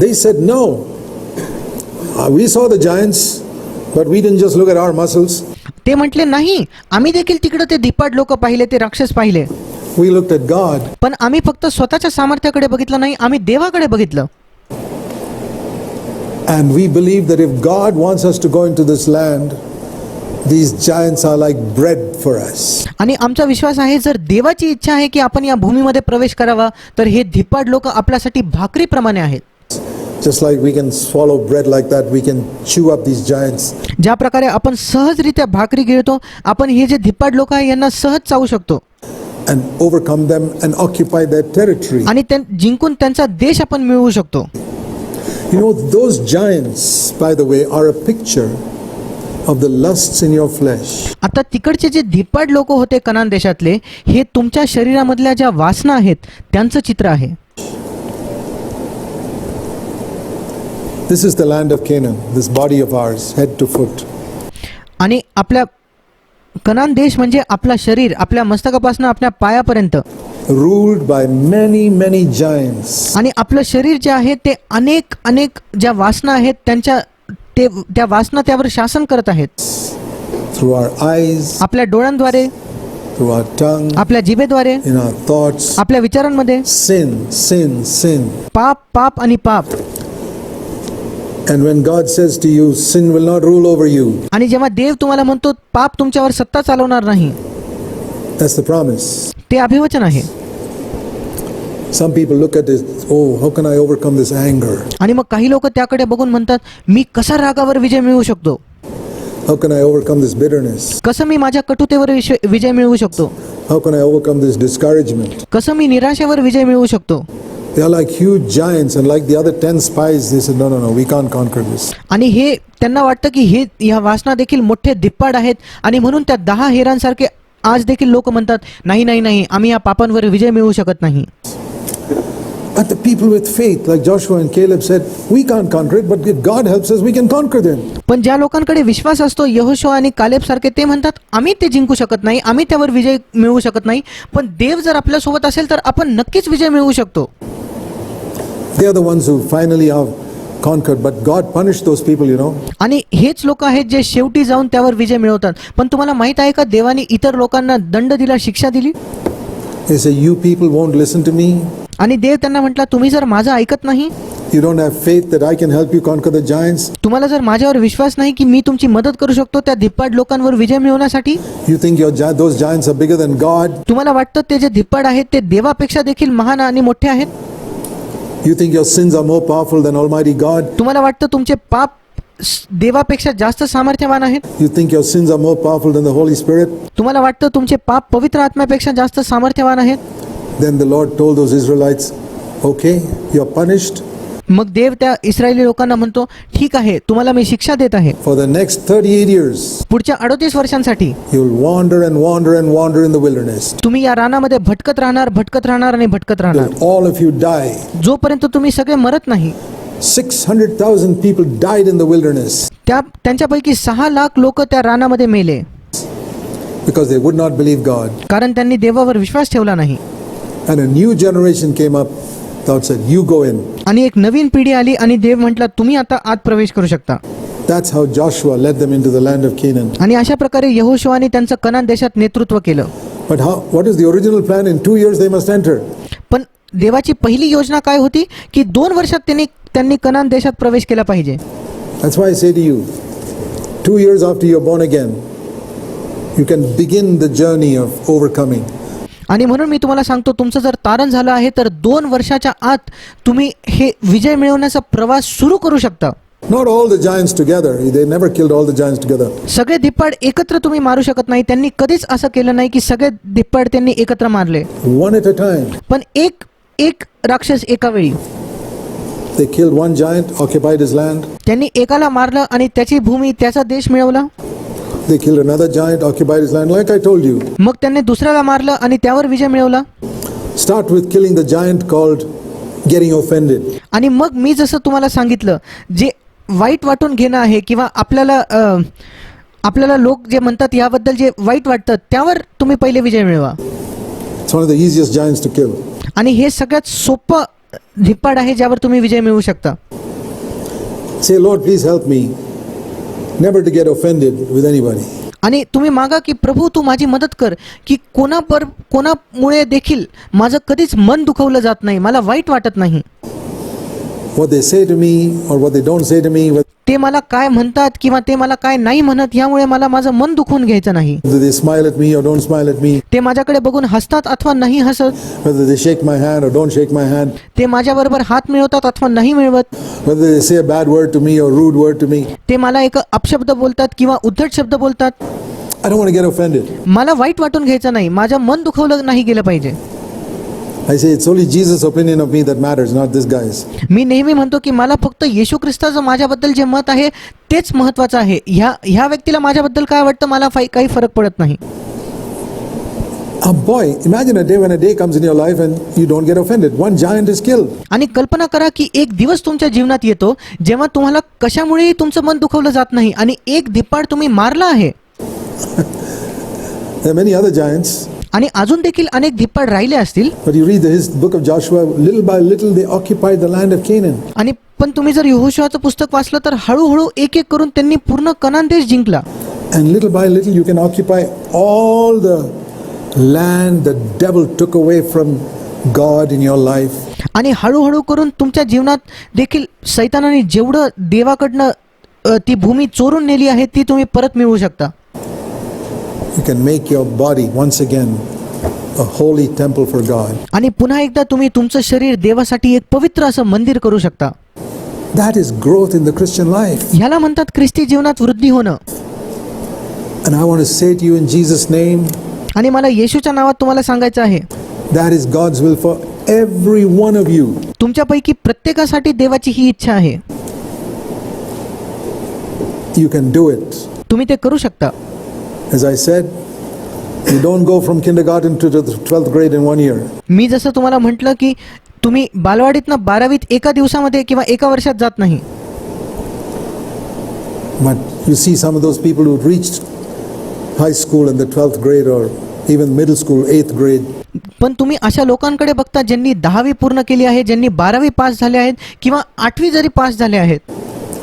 They said, no, we saw the giants, but we didn't just look at our muscles. ते म्हटले, नाही, आम्ही देखील तिकडे ते धिप्पाड लोक पाहिले, ते राक्षस पाहिले. We looked at God. पण आम्ही फक्त स्वतःच्या सामर्थ्याकडे बघितलं नाही, आम्ही देवाकडे बघितलं. And we believe that if God wants us to go into this land, these giants are like bread for us. आणि आमचा विश्वास आहे, जर देवाची इच्छा आहे की आपण या भूमीमध्ये प्रवेश करावा, तर हे धिप्पाड लोक आपल्यासाठी भाकरीप्रमाणे आहेत. Just like we can swallow bread like that, we can chew up these giants. ज्या प्रकारे आपण सहजरित्या भाकरी गिळतो, आपण हे जे धिप्पाड लोक आहे यांना सहज चावू शकतो And overcome them and occupy their territory. आणि जिंकून त्यांचा देश आपण मिळवू शकतो. You know, those giants, by the way, are a picture of the lusts in your flesh. आता तिकडचे जे धिप्पाड लोक होते कनान देशातले, हे तुमच्या शरीरामधल्या ज्या वासना आहेत त्यांचं चित्र आहे. This is the land of Canaan, this body of ours, head to foot. आणि आपल्या कनान देश म्हणजे आपला शरीर, आपल्या मस्तकापासून आपल्या पायापर्यंत, ruled by many giants. आणि आपलं शरीर जे आहे ते अनेक ज्या वासना आहेत त्या वासना त्यावर शासन करत आहेत. Through our eyes, आपल्या डोळ्यांद्वारे, through our tongue, आपल्या जिभेद्वारे, in our thoughts. आपल्या विचारांमध्ये. Sin. पाप आणि पाप. And when God says to you, sin will not rule over you. आणि जेव्हा देव तुम्हाला म्हणतो पाप तुमच्यावर सत्ता चालवणार नाही, That's the promise. ते अभिवचन आहे. Some people look at this, oh, how can I overcome this anger? आणि मग काही लोक त्याकडे बघून म्हणतात, मी कसा रागावर विजय मिळवू शकतो, How can I overcome this bitterness? कसं मी माझ्या कटुतेवर विजय मिळवू शकतो, How can I overcome this discouragement? कसं मी निराशेवर विजय मिळवू शकतो. They are like huge giants, and like the other 10 spies, they said, no, we can't conquer this. आणि हे त्यांना वाटतं की हे ह्या वासना देखील मोठे धिप्पाड आहेत, आणि म्हणून त्या 10 हेरांसारखे आज देखील लोक म्हणतात, नाही आम्ही या पापांवर विजय मिळवू शकत नाही. But the people with faith, like Joshua and Caleb said, we can't conquer it, but if God helps us, we can conquer them. पण ज्या लोकांकडे विश्वास असतो, यहोशुआ आणि कालेब सारखे, ते म्हणतात आम्ही ते जिंकू शकत नाही, आम्ही त्यावर विजय मिळवू शकत नाही, पण देव जर आपल्या सोबत असेल तर आपण नक्कीच विजय मिळवू शकतो. They are the ones who finally have conquered, but God punished those people, you know. आणि हेच लोक आहेत जे शेवटी जाऊन त्यावर विजय मिळवतात. पण तुम्हाला माहित आहे का, देवाने इतर लोकांना दंड दिला, शिक्षा दिली. They say, you people won't listen to me. आणि देव त्यांना म्हटला, तुम्ही जर माझं ऐकत नाही, You don't have faith that I can help you conquer the giants. तुम्हाला जर माझ्यावर विश्वास नाही की मी तुमची मदत करू शकतो त्या धिप्पाड लोकांवर विजय मिळवण्यासाठी, You think those giants are bigger than God. तुम्हाला वाटतं ते जे धिप्पाड आहेत ते देवापेक्षा देखील महान आणि मोठे आहेत. You think your sins are more powerful than Almighty God. तुम्हाला वाटतं तुमचे पाप देवापेक्षा जास्त सामर्थ्यवान आहेत. You think your sins are more powerful than the Holy Spirit. तुम्हाला वाटतं तुमचे पाप पवित्र आत्म्यापेक्षा जास्त सामर्थ्यवान आहेत. Then the Lord told those Israelites, okay, you are punished. मग देव त्या इस्रायली लोकांना म्हणतो, ठीक आहे, तुम्हाला मी शिक्षा देत आहे. For the next 38 years, पुढच्या 38 वर्षांसाठी you will wander and wander and wander in the wilderness. तुम्ही या रानामध्ये भटकत राहणार आणि भटकत राहणार, Till all of you die. जोपर्यंत तुम्ही सगळे मरत नाही. 600,000 people died in the wilderness त्यांच्यापैकी 6 लाख लोक त्या रानामध्ये मेले, because they would not believe God. कारण त्यांनी देवावर विश्वास ठेवला नाही. And a new generation came up. God said, you go in. आणि एक नवीन पिढी आली आणि देव म्हटला, तुम्ही आता आत प्रवेश करू शकता. That's how Joshua led them into the land of Canaan. आणि अशा प्रकारे यहोशुआने त्यांचं कनान देशात नेतृत्व केलं. But what is the original plan? In 2 years they must enter. पण देवाची पहिली योजना काय होती की 2 वर्षात त्यांनी कनान देशात प्रवेश केला पाहिजे. That's why I say to you, 2 years after you're born again, you can begin the journey of overcoming. आणि म्हणून मी तुम्हाला सांगतो, तुमचं जर तारण झालं आहे तर 2 वर्षाच्या आत तुम्ही हे विजय मिळवण्याचा प्रवास सुरू करू शकता. Not all the giants together. They never killed all the giants together. सगळे धिप्पाड एकत्र तुम्ही मारू शकत नाही. त्यांनी कधीच असं केलं नाही की सगळे धिप्पाड त्यांनी एकत्र मारले. One at a time. पण एक राक्षस एका वेळी. They killed one giant, occupied his land. त्यांनी एकाला मारलं आणि त्याची भूमी, त्याचा देश मिळवला. They killed another giant, occupied his land, like I told you. मग त्यांनी दुसऱ्याला मारलं आणि त्यावर विजय मिळवला. Start with killing the giant called getting offended. आणि मग मी जसं तुम्हाला सांगितलं, जे वाईट वाटून घेणं आहे किंवा आपल्याला लोक जे म्हणतात याबद्दल जे वाईट वाटतं, त्यावर तुम्ही पहिले विजय मिळवा. It's one of the easiest giants to kill. आणि हे सगळ्यात सोपं धिप्पाड आहे ज्यावर तुम्ही विजय मिळवू शकता. Say, Lord, please help me never to get offended with anybody. आणि तुम्ही मागा की प्रभू तू माझी मदत कर की कोणामुळे देखील माझं कधीच मन दुखवलं जात नाही, मला वाईट वाटत नाही. What they say to me or what they don't say to me, ते मला काय म्हणतात किंवा ते मला काय नाही म्हणत, यामुळे मला माझं मन दुखवून घ्यायचं नाही. whether they smile at me or don't smile at me, ते माझ्याकडे बघून हसतात अथवा नाही हसत, whether they shake my hand or don't shake my hand, ते माझ्याबरोबर हात मिळवतात अथवा नाही मिळवत, whether they say a bad word to me or rude word to me, ते मला एक अपशब्द बोलतात किंवा उद्धट शब्द बोलतात, I don't want to get offended. मला वाईट वाटून घ्यायचं नाही, माझं मन दुखवलं नाही गेलं पाहिजे. I say it's only Jesus' opinion of me that matters, not this guy's. मी नेहमी म्हणतो की मला फक्त येशू ख्रिस्ताचं माझ्याबद्दल जे मत आहे तेच महत्त्वाचं आहे. ह्या व्यक्तीला माझ्याबद्दल काय वाटतं मला काही फरक पडत नाही. Boy, imagine a day when a day comes in your life and you don't get offended. One giant is killed. आणि कल्पना करा की एक दिवस तुमच्या जीवनात येतो जेव्हा तुम्हाला कशामुळेही तुमचं मन दुखवलं जात नाही आणि एक धिप्पाड तुम्ही मारला आहे. There are many other giants. आणि अजून देखील अनेक धिप्पाड राहिले असतील. But you read the book of Joshua, little by little they occupied the land of Canaan. आणि पण तुम्ही जर यहोशुआचं पुस्तक वाचलं तर हळूहळू एक एक करून त्यांनी पूर्ण कनान देश जिंकला. And little by little you can occupy all the land the devil took away from God in your life. आणि हळूहळू करून तुमच्या जीवनात देखील सैतानाने जेवढं देवाकडनं ती भूमी चोरून नेली आहे ती तुम्ही परत मिळवू शकता. You can make your body once again a holy temple for God. आणि पुन्हा एकदा तुम्ही तुमचं शरीर देवासाठी एक पवित्र असं मंदिर करू शकता. That is growth in the Christian life. ह्याला म्हणतात ख्रिस्ती जीवनात वृद्धी होणं. And I want to say to you in Jesus' name, आणि मला येशूच्या नावात तुम्हाला सांगायचं आहे, that is God's will for every one of you. तुमच्यापैकी प्रत्येकासाठी देवाची ही इच्छा आहे. You can do it. तुम्ही ते करू शकता. As I said, you don't go from kindergarten to the 12th grade in 1 year. मी जसं तुम्हाला म्हटलं की तुम्ही बालवाडीतनं 12वीत एका दिवसामध्ये किंवा एका वर्षात जात नाही. But you see some of those people who reached high school in the 12th grade or even middle school, 8th grade. पण तुम्ही अशा लोकांकडे बघता ज्यांनी 10वी पूर्ण केली आहे, ज्यांनी 12वी पास झाले आहेत किंवा 8वी जरी पास झाले आहेत.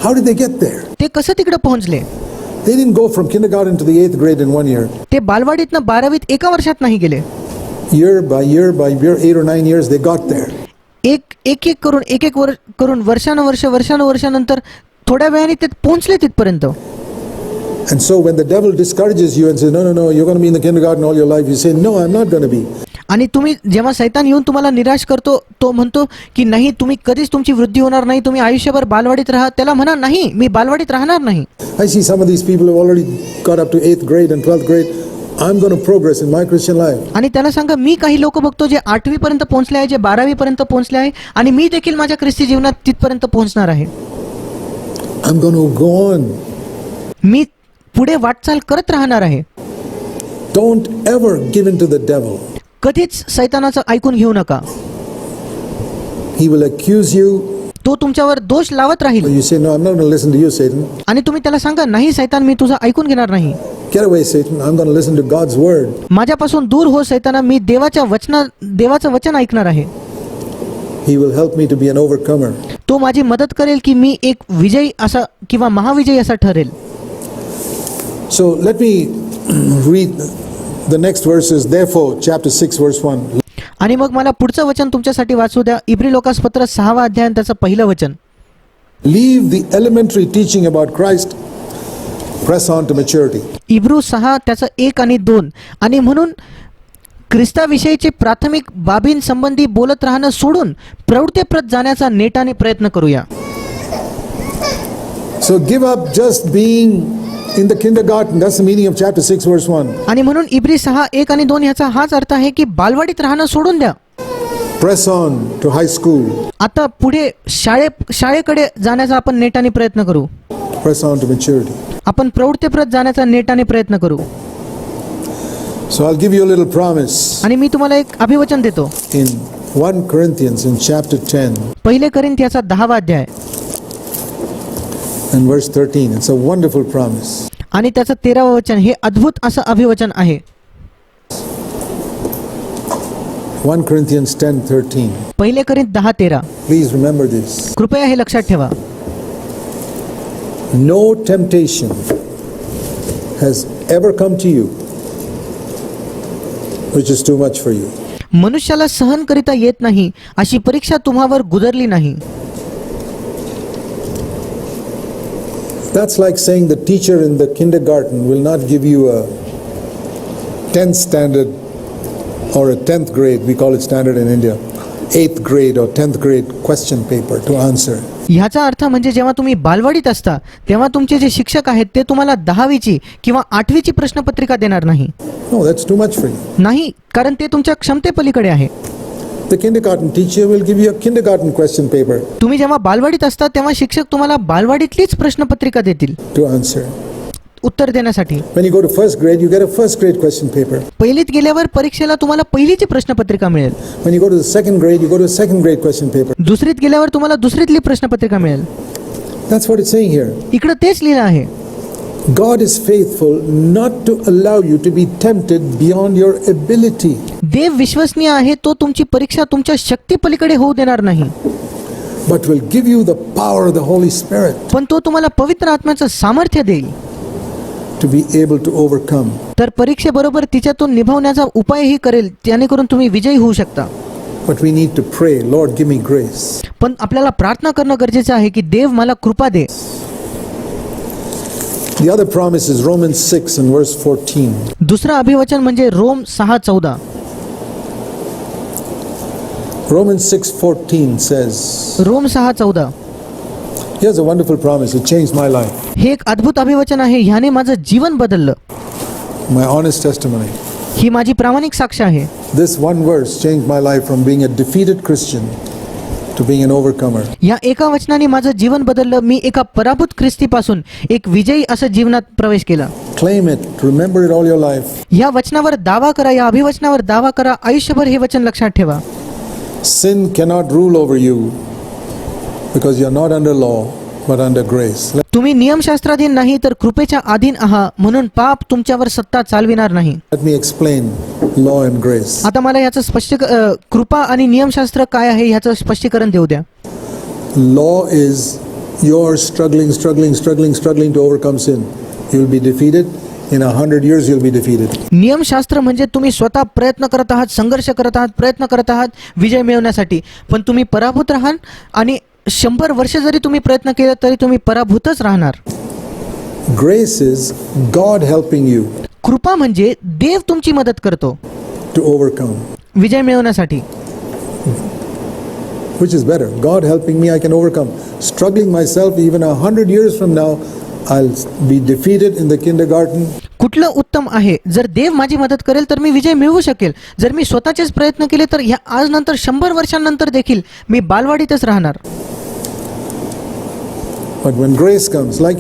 How did they get there? ते कसं तिकडे पोहोचले? They didn't go from kindergarten to the 8th grade in 1 year. ते बालवाडीतनं 12वीत एका वर्षात नाही गेले. Year by year by year, 8 or 9 years, they got there. एक करून वर्षानुवर्षानंतर थोड्या वेळाने ते पोहोचले तिथपर्यंत. And so when the devil discourages you and says, no, you're going to be in the kindergarten all your life, you say, no, I'm not going to be. आणि तुम्ही जेव्हा सैतान येऊन तुम्हाला निराश करतो, तो म्हणतो की नाही, तुम्ही कधीच तुमची वृद्धी होणार नाही, तुम्ही आयुष्यभर बालवाडीत राहा. त्याला म्हणा, नाही, मी बालवाडीत राहणार नाही. I see some of these people who have already got up to 8th grade and 12th grade. I'm going to progress in my Christian life. आणि त्याला सांगा, मी काही लोक बघतो जे 8वी पर्यंत पोहोचले आहे, जे 12वी पर्यंत पोहोचले आहे, आणि मी देखील माझ्या ख्रिस्ती जीवनात तिथपर्यंत पोहोचणार आहे. I'm going to go on. मी पुढे वाटचाल करत राहणार आहे. Don't ever give in to the devil. कधीच सैतानाचं ऐकून घेऊ नका. He will accuse you. तो तुमच्यावर दोष लावत राहील. You say, no, I'm not going to listen to you, Satan. आणि तुम्ही त्याला सांगा, नाही सैतान, मी तुझं ऐकून घेणार नाही. Get away, Satan. I'm going to listen to God's word. माझ्यापासून दूर हो सैताना, मी देवाचं वचन ऐकणार आहे. He will help me to be an overcomer. तो माझी मदत करेल की मी एक विजयी असा किंवा महाविजयी असा ठरेल. So let me read the next verses. Therefore, chapter 6, verse 1. आणि मग मला पुढचं वचन तुमच्यासाठी वाचू द्या. इब्री लोकासपत्र 6वा अध्याय आणि त्याचं पहिलं वचन. Leave the elementary teaching about Christ. Press on to maturity. इब्रू 6 त्याचं 1 आणि 2. आणि म्हणून ख्रिस्ताविषयीचे प्राथमिक बाबींसंबंधी बोलत राहणं सोडून प्रौढतेप्रत जाण्याचा नेटाने प्रयत्न करूया. So give up just being in the kindergarten. That's the meaning of chapter 6, verse 1. आणि म्हणून इब्री 6 1 आणि 2 ह्याचा हाच अर्थ आहे की बालवाडीत राहणं सोडून द्या. Press on to high school. आता पुढे शाळेकडे जाण्याचा आपण नेटाने प्रयत्न करू. Press on to maturity. आपण प्रौढतेप्रत जाण्याचा नेटाने प्रयत्न करू. So I'll give you a little promise. आणि मी तुम्हाला एक अभिवचन देतो. In 1 Corinthians in chapter 10 पहिले कोरिंथियाचा 10वा अध्याय and verse 13. It's a wonderful promise. आणि त्याचं 13व वचन हे अद्भुत असं अभिवचन आहे. 1 Corinthians 10:13. पहिले कोरिंथ 10:13. Please remember this. कृपया हे लक्षात ठेवा. No temptation has ever come to you which is too much for you. मनुष्याला सहन करिता येत नाही अशी परीक्षा तुम्हावर गुदरली नाही. That's like saying the teacher in the kindergarten will not give you a 10th standard or a 10th grade, we call it standard in India, 8th grade or 10th grade question paper to answer. ह्याचा अर्थ म्हणजे जेव्हा तुम्ही बालवाडीत असता तेव्हा तुमचे जे शिक्षक आहेत ते तुम्हाला 10वीची किंवा 8वीची प्रश्नपत्रिका देणार नाही. No, that's too much for you. नाही, कारण ते तुमच्या क्षमतेपलीकडे आहे. The kindergarten teacher will give you a kindergarten question paper तुम्ही जेव्हा बालवाडीत असता तेव्हा शिक्षक तुम्हाला बालवाडीतलीच प्रश्नपत्रिका देतील to answer. उत्तर देण्यासाठी. When you go to first grade, you get a first grade question paper. पहिलीत गेल्यावर परीक्षेला तुम्हाला पहिलीची प्रश्नपत्रिका मिळेल. When you go to the second grade, you go to a second grade question paper. दुसरीत गेल्यावर तुम्हाला दुसरीतली प्रश्नपत्रिका मिळेल. That's what it's saying here. इकडे तेच लिहिलं आहे. God is faithful not to allow you to be tempted beyond your ability. देव विश्वसनीय आहे, तो तुमची परीक्षा तुमच्या शक्तीपलीकडे होऊ देणार नाही. But will give you the power of the Holy Spirit पण तो तुम्हाला पवित्र आत्म्याचं सामर्थ्य देईल to be able to overcome. तर परीक्षेबरोबर तिच्यातून निभावण्याचा उपायही करेल, जेणेकरून तुम्ही विजयी होऊ शकता. But we need to pray, Lord, give me grace. पण आपल्याला प्रार्थना करणं गरजेचं आहे की देव मला कृपा दे. The other promise is Romans 6 and verse 14. दुसरं अभिवचन म्हणजे रोम 6:14. Romans 6:14 says, रोम 6:14. here's a wonderful promise. It changed my life, हे एक अद्भुत अभिवचन आहे. ह्याने माझं जीवन बदललं. my honest testimony. ही माझी प्रामाणिक साक्ष आहे. This one verse changed my life from being a defeated Christian to being an overcomer. या एका वचनाने माझं जीवन बदललं. मी एका पराभूत ख्रिस्तीपासून एक विजयी असं जीवनात प्रवेश केला. Claim it. Remember it all your life. या वचनावर दावा करा, या अभिवचनावर दावा करा. आयुष्यभर हे वचन लक्षात ठेवा. Sin cannot rule over you because you're not under law but under grace. तुम्ही नियमशास्त्राधीन नाही तर कृपेच्या अधीन आहात, म्हणून पाप तुमच्यावर सत्ता चालविणार नाही. Let me explain law and grace. आता मला याचं कृपा आणि नियमशास्त्र काय आहे ह्याचं स्पष्टीकरण देऊ द्या. Law is you're struggling to overcome sin. You'll be defeated. In 100 years you'll be defeated. नियमशास्त्र म्हणजे तुम्ही स्वतः प्रयत्न करत आहात, संघर्ष करत आहात, प्रयत्न करत आहात विजय मिळवण्यासाठी, पण तुम्ही पराभूत राहाल आणि 100 वर्ष जरी तुम्ही प्रयत्न केले तरी तुम्ही पराभूतच राहणार. Grace is God helping you कृपा म्हणजे देव तुमची मदत करतो to overcome. विजय मिळवण्यासाठी. Which is better? God helping me, I can overcome. Struggling myself, even 100 years from now, I'll be defeated in the kindergarten. कुठलं उत्तम आहे? जर देव माझी मदत करेल तर मी विजय मिळवू शकेल. जर मी स्वतःचेच प्रयत्न केले तर ह्या आज नंतर 100 वर्षांनंतर देखील मी बालवाडीतच राहणार. But when grace comes, like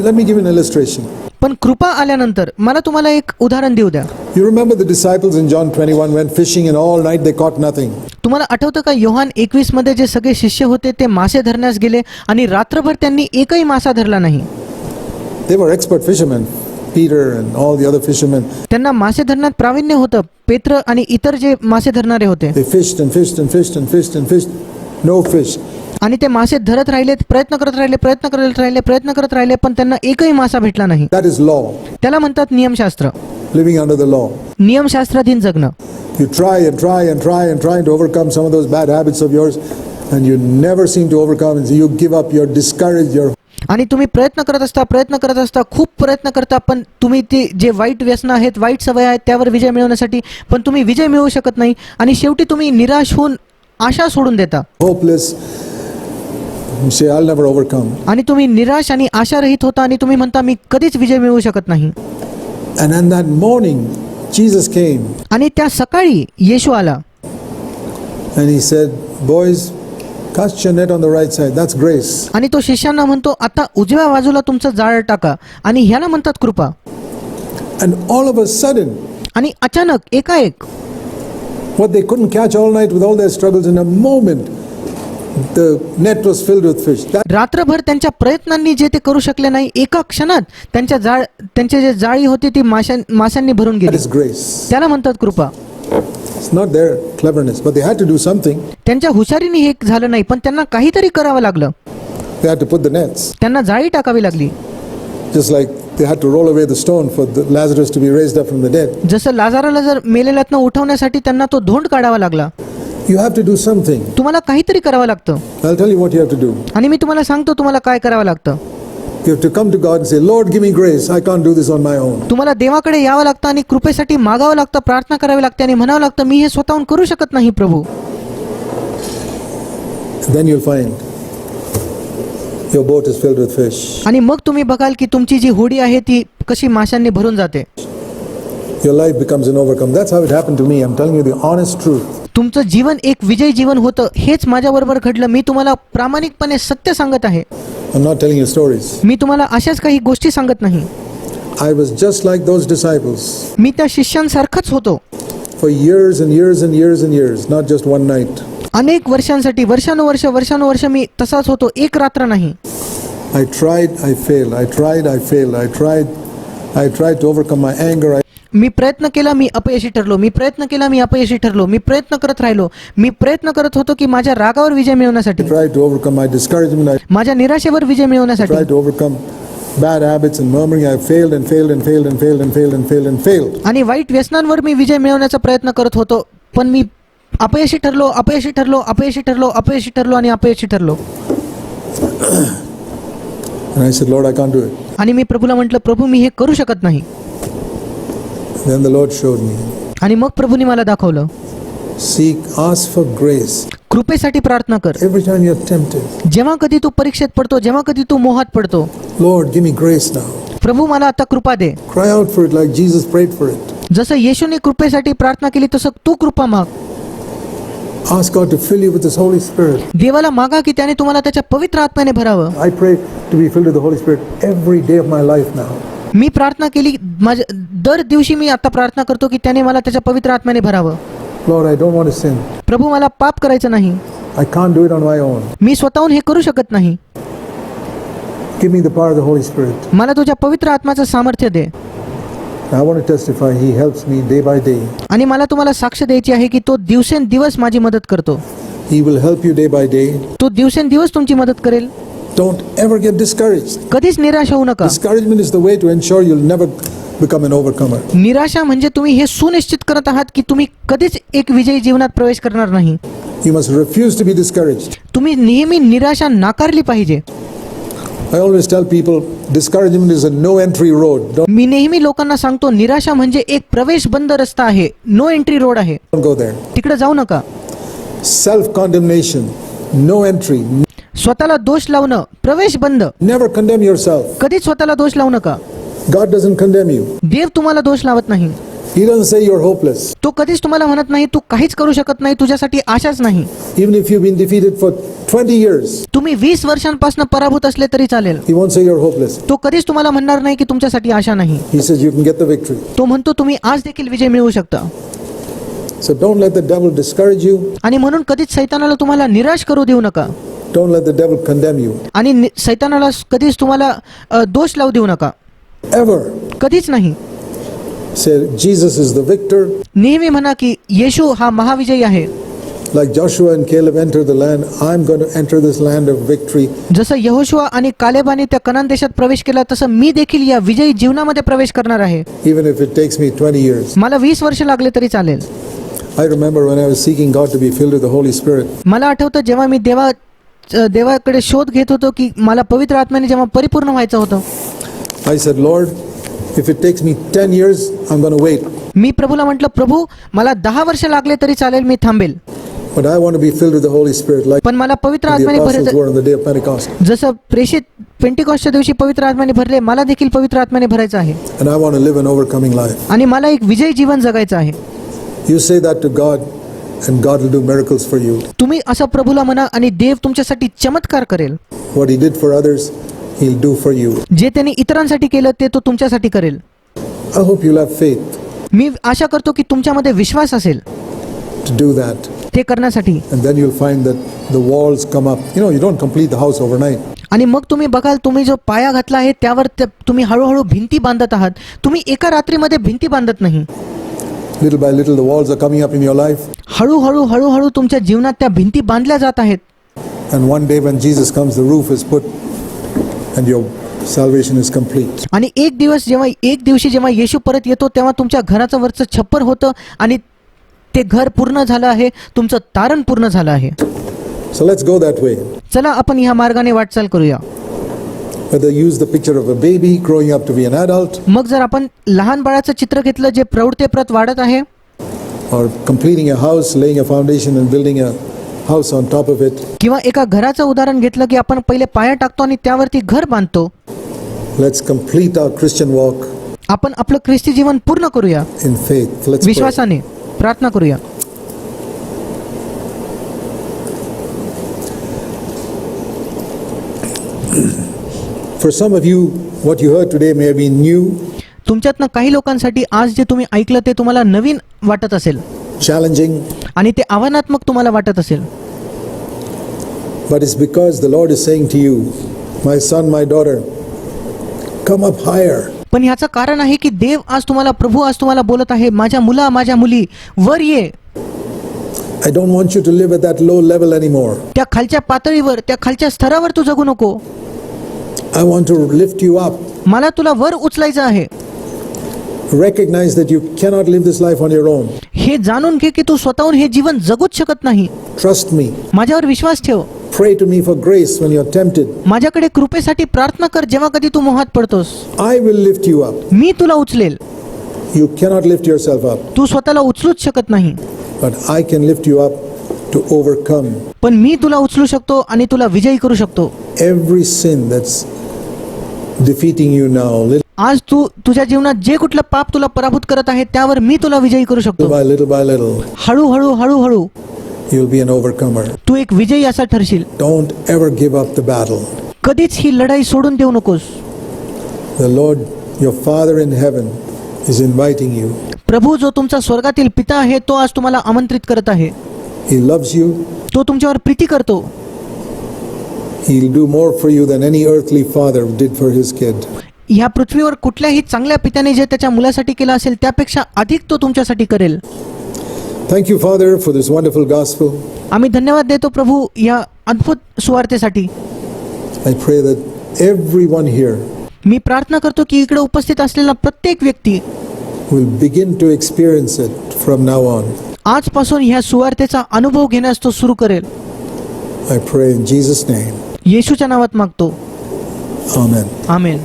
let me give you an illustration. पण कृपा आल्यानंतर मला तुम्हाला एक उदाहरण देऊ द्या. You remember the disciples in John 21 went fishing and all night they caught nothing. तुम्हाला आठवतं का योहान 21 मध्ये जे सगळे शिष्य होते ते मासे धरण्यास गेले आणि रात्रभर त्यांनी एकही मासा धरला नाही. They were expert fishermen, Peter and all the other fishermen. त्यांना मासे धरण्यात प्रावीण्य होतं. पेत्र आणि इतर जे मासे धरणारे होते. They fished and fished and fished and fished and fished. No fish. आणि ते मासे धरत राहिले, प्रयत्न करत राहिले, पण त्यांना एकही मासा भेटला नाही. That is law. त्याला म्हणतात नियमशास्त्र. Living under the law. नियमशास्त्राधीन जगणं. You try to overcome some of those bad habits of yours and you never seem to overcome and you give up, you're discouraged, you're आणि तुम्ही प्रयत्न करत असता, खूप प्रयत्न करता, पण तुम्ही ते जे वाईट व्यसन आहेत, वाईट सवय आहेत त्यावर विजय मिळवण्यासाठी पण तुम्ही विजय मिळवू शकत नाही आणि शेवटी तुम्ही निराश होऊन आशा सोडून देता. hopeless. You say, I'll never overcome. आणि तुम्ही निराश आणि आशारहित होता आणि तुम्ही म्हणता मी कधीच विजय मिळवू शकत नाही. And on that morning, Jesus came आणि त्या सकाळी येशू आला and he said, boys, cast your net on the right side. That's grace. आणि तो शिष्यांना म्हणतो आता उजव्या बाजूला तुमचं जाळं टाका आणि ह्याला म्हणतात कृपा. And all of a sudden, आणि अचानक एकाएक what they couldn't catch all night with all their struggles, in a moment, the net was filled with fish. रात्रभर त्यांच्या प्रयत्नांनी जे ते करू शकले नाही, एका क्षणात त्यांच्या जे जाळी होती ती माशांनी भरून That गेली. is grace. त्याला म्हणतात कृपा. It's not their cleverness, but they had to do something. त्यांच्या हुशारीने हे झालं नाही, पण त्यांना काहीतरी करावं लागलं. They had to put the nets. त्यांना जाळी टाकावी लागली. Just like they had to roll away the stone for Lazarus to be raised up from the dead. जसं लाजाराला जर मेलेल्यातनं उठवण्यासाठी त्यांना तो धोंड काढावा लागला. You have to do something. तुम्हाला काहीतरी करावं लागतं. I'll tell you what you have to do. आणि मी तुम्हाला सांगतो तुम्हाला काय करावं लागतं. You have to come to God and say, Lord, give me grace. I can't do this on my own. तुम्हाला देवाकडे यावं लागतं आणि कृपेसाठी मागावं लागतं, प्रार्थना करावी लागते आणि म्हणावं लागतं मी हे स्वतःहून करू शकत नाही प्रभू. Then you'll find your boat is filled with fish. आणि मग तुम्ही बघाल की तुमची जी होडी आहे ती कशी माशांनी भरून जाते. Your life becomes an overcome. That's how it happened to me. I'm telling you the honest truth. तुमचं जीवन एक विजय जीवन होतं. हेच माझ्याबरोबर घडलं. मी तुम्हाला प्रामाणिकपणे सत्य सांगत आहे. I'm not telling you stories. मी तुम्हाला अशाच काही गोष्टी सांगत नाही. I was just like those disciples. मी त्या शिष्यांसारखंच होतो. For years and years and years and years, not just one night. अनेक वर्षांसाठी वर्षानुवर्ष मी तसाच होतो, एक रात्र नाही. I tried, I failed. I tried to overcome my anger. मी प्रयत्न केला, मी अपयशी ठरलो. मी प्रयत्न करत राहिलो. मी प्रयत्न करत होतो की माझ्या रागावर विजय मिळवण्यासाठी, I tried to overcome my discouragement. माझ्या निराशेवर विजय I मिळवण्यासाठी. tried to overcome bad habits and murmuring. I failed and failed and failed and failed and failed and failed and failed. आणि वाईट व्यसनांवर मी विजय मिळवण्याचा प्रयत्न करत होतो, पण मी अपयशी ठरलो आणि अपयशी ठरलो. And I said, Lord, I can't do it. आणि मी प्रभूला म्हटलं प्रभू मी हे करू शकत नाही. Then the Lord showed me. आणि मग प्रभूने मला दाखवलं. Seek, ask for grace. कृपेसाठी प्रार्थना कर. Every time you're tempted, जेव्हा कधी तू परीक्षेत पडतो, जेव्हा कधी तू मोहात पडतो, Lord, give me grace now. प्रभू मला आता कृपा दे. Cry out for it like Jesus prayed for it. जसं येशूने कृपेसाठी प्रार्थना केली तसं तू कृपा माग. Ask God to fill you with His Holy Spirit. देवाला मागा की त्याने तुम्हाला त्याच्या पवित्र आत्म्याने भरावं. I pray to be filled with the Holy Spirit every day of my life now. मी प्रार्थना केली, माझ्या दर दिवशी मी आता प्रार्थना करतो की त्याने मला त्याच्या पवित्र आत्म्याने भरावं. Lord, I don't want to sin. प्रभू मला पाप करायचं नाही. I can't do it on my own. मी स्वतःहून हे करू शकत नाही. Give me the power of the Holy Spirit. मला तुझ्या पवित्र आत्म्याचं सामर्थ्य दे. I want to testify He helps me day by day. आणि मला तुम्हाला साक्ष द्यायची आहे की तो दिवसेंदिवस माझी मदत करतो. He will help you day by day. तो दिवसेंदिवस तुमची मदत करेल. Don't ever get discouraged. कधीच निराश होऊ नका. Discouragement is the way to ensure you'll never become an overcomer. निराशा म्हणजे तुम्ही हे सुनिश्चित करत आहात की तुम्ही कधीच एक विजयी जीवनात प्रवेश करणार नाही. You must refuse to be discouraged. तुम्ही नेहमी निराशा नाकारली पाहिजे. I always tell people discouragement is a no entry road. मी नेहमी लोकांना सांगतो निराशा म्हणजे एक प्रवेश बंद रस्ता आहे, नो एंट्री रोड आहे. Don't go there. तिकडे जाऊ नका. Self condemnation, no entry. स्वतःला दोष लावणं, प्रवेश बंद. Never condemn yourself. कधीच स्वतःला दोष लावू नका. God doesn't condemn you. देव तुम्हाला दोष लावत नाही. He doesn't say you're hopeless. तो कधीच तुम्हाला म्हणत नाही तू काहीच करू शकत नाही, तुझ्यासाठी आशाच नाही. Even if you've been defeated for 20 years, तुम्ही 20 वर्षांपासून पराभूत असले तरी चालेल. He won't say you're hopeless. तो कधीच तुम्हाला म्हणणार नाही की तुमच्यासाठी आशा नाही. He says you can get the victory. तो म्हणतो तुम्ही आज देखील विजय मिळवू शकता. So don't let the devil discourage you. आणि म्हणून कधीच सैतानाला तुम्हाला निराश करू देऊ नका. Don't let the devil condemn you. आणि सैतानाला कधीच तुम्हाला दोष लावू देऊ नका. Ever. कधीच नाही. Say Jesus is the victor. नेहमी म्हणा की येशू हा महाविजयी आहे. Like Joshua and Caleb entered the land, I'm going to enter this land of victory. जसं यहोशुआ आणि कालेबाने त्या कनान देशात प्रवेश केला तसं मी देखील या विजयी जीवनामध्ये प्रवेश करणार आहे. Even if it takes me 20 years. मला 20 वर्ष लागले तरी चालेल. I remember when I was seeking God to be filled with the Holy Spirit. मला आठवतं जेव्हा मी देवाकडे शोध घेत होतो की मला पवित्र आत्म्याने जेव्हा परिपूर्ण व्हायचं होतं. I said, Lord, if it takes me 10 years, I'm going to wait. मी प्रभूला म्हटलं प्रभू मला 10 वर्ष लागले तरी चालेल, मी थांबेल. But I want to be filled with the Holy Spirit like पण मला पवित्र the आत्म्याने apostles भरायचं. were on the day of Pentecost. जसं प्रेषित पेंटिकॉस्टच्या दिवशी पवित्र आत्म्याने भरले, मला देखील पवित्र आत्म्याने भरायचं आहे. And I want to live an overcoming life. आणि मला एक विजयी जीवन जगायचं आहे. You say that to God and God will do miracles for you. तुम्ही असं प्रभूला म्हणा आणि देव तुमच्यासाठी चमत्कार करेल. What He did for others, He'll do for you. जे त्यांनी इतरांसाठी केलं ते तो तुमच्यासाठी करेल. I hope you'll have faith मी आशा करतो की तुमच्यामध्ये विश्वास असेल to do that. ते करण्यासाठी. And then you'll find that the walls come up. You know, you don't complete the house overnight. आणि मग तुम्ही बघाल तुम्ही जो पाया घातला आहे त्यावर तुम्ही हळूहळू भिंती बांधत आहात. तुम्ही एका रात्रीमध्ये भिंती बांधत नाही. Little by little, the walls are coming up in your life. हळूहळू तुमच्या जीवनात त्या भिंती बांधल्या जात आहेत. And one day when Jesus comes, the roof is put and your salvation is complete. आणि एक दिवशी जेव्हा येशू परत येतो तेव्हा तुमच्या घराचं वरचं छप्पर होतं आणि ते घर पूर्ण झालं आहे, तुमचं तारण पूर्ण झालं आहे. So let's go that way. चला आपण ह्या मार्गाने वाटचाल करूया. Whether use the picture of a baby growing up to be an adult, मग जर आपण लहान बाळाचं चित्र घेतलं जे प्रौढतेप्रत वाढत आहे, or completing a house, laying a foundation and building a house on top of it, किंवा एका घराचं उदाहरण घेतलं की आपण पहिले पाया टाकतो आणि त्यावरती घर बांधतो. let's complete our Christian walk आपण आपलं ख्रिस्ती जीवन पूर्ण करूया in faith. Let's pray. विश्वासाने. प्रार्थना करूया. For some of you, what you heard today may have been new, तुमच्यातनं काही लोकांसाठी आज जे तुम्ही ऐकलं ते तुम्हाला नवीन वाटत असेल challenging, आणि ते आव्हानात्मक तुम्हाला वाटत असेल. but it's because the Lord is saying to you, my son, my daughter, come up higher. पण ह्याचं कारण आहे की देव आज तुम्हाला बोलत आहे, माझ्या मुला माझ्या मुली वर ये. I don't want you to live at that low level anymore. त्या खालच्या पातळीवर, त्या खालच्या स्तरावर तू जगू नको. I want to lift you up. मला तुला वर उचलायचं आहे. Recognize that you cannot live this life on your own. हे जाणून घे की तू स्वतःहून हे जीवन जगूच शकत नाही. Trust me. माझ्यावर विश्वास ठेव. Pray to me for grace when you're tempted. माझ्याकडे कृपेसाठी प्रार्थना कर जेव्हा कधी तू मोहात पडतोस. I will lift you up. मी तुला उचलेल. You cannot lift yourself up. तू स्वतःला उचलूच शकत नाही. but I can lift you up to overcome पण मी तुला उचलू शकतो आणि तुला विजयी करू शकतो. every sin that's defeating you now. आज तू तुझ्या जीवनात जे कुठलं पाप तुला पराभूत करत आहे त्यावर मी तुला विजयी करू शकतो. Little by little, हळूहळू हळूहळू you'll be an overcomer. तू एक विजयी असा ठरशील. Don't ever give up the battle. कधीच ही लढाई सोडून देऊ नकोस. The Lord, your Father in heaven, is inviting you. प्रभू जो तुमचा स्वर्गातील पिता आहे तो आज तुम्हाला आमंत्रित करत आहे. He loves you. तो तुमच्यावर प्रीती करतो. He'll do more for you than any earthly father did for his kid. ह्या पृथ्वीवर कुठल्याही चांगल्या पित्याने जे त्याच्या मुलासाठी केलं असेल त्यापेक्षा अधिक तो तुमच्यासाठी करेल. Thank you, Father, for this wonderful gospel. आम्ही धन्यवाद देतो प्रभू या अद्भुत सुवार्तेसाठी. I pray that everyone here मी प्रार्थना करतो की इकडे उपस्थित असलेला प्रत्येक व्यक्ती will begin to experience it from now on. आजपासून ह्या सुवार्तेचा अनुभव घेण्यास तो सुरू करेल. I pray in Jesus' name. येशूच्या नावात मागतो. Amen. आमेन.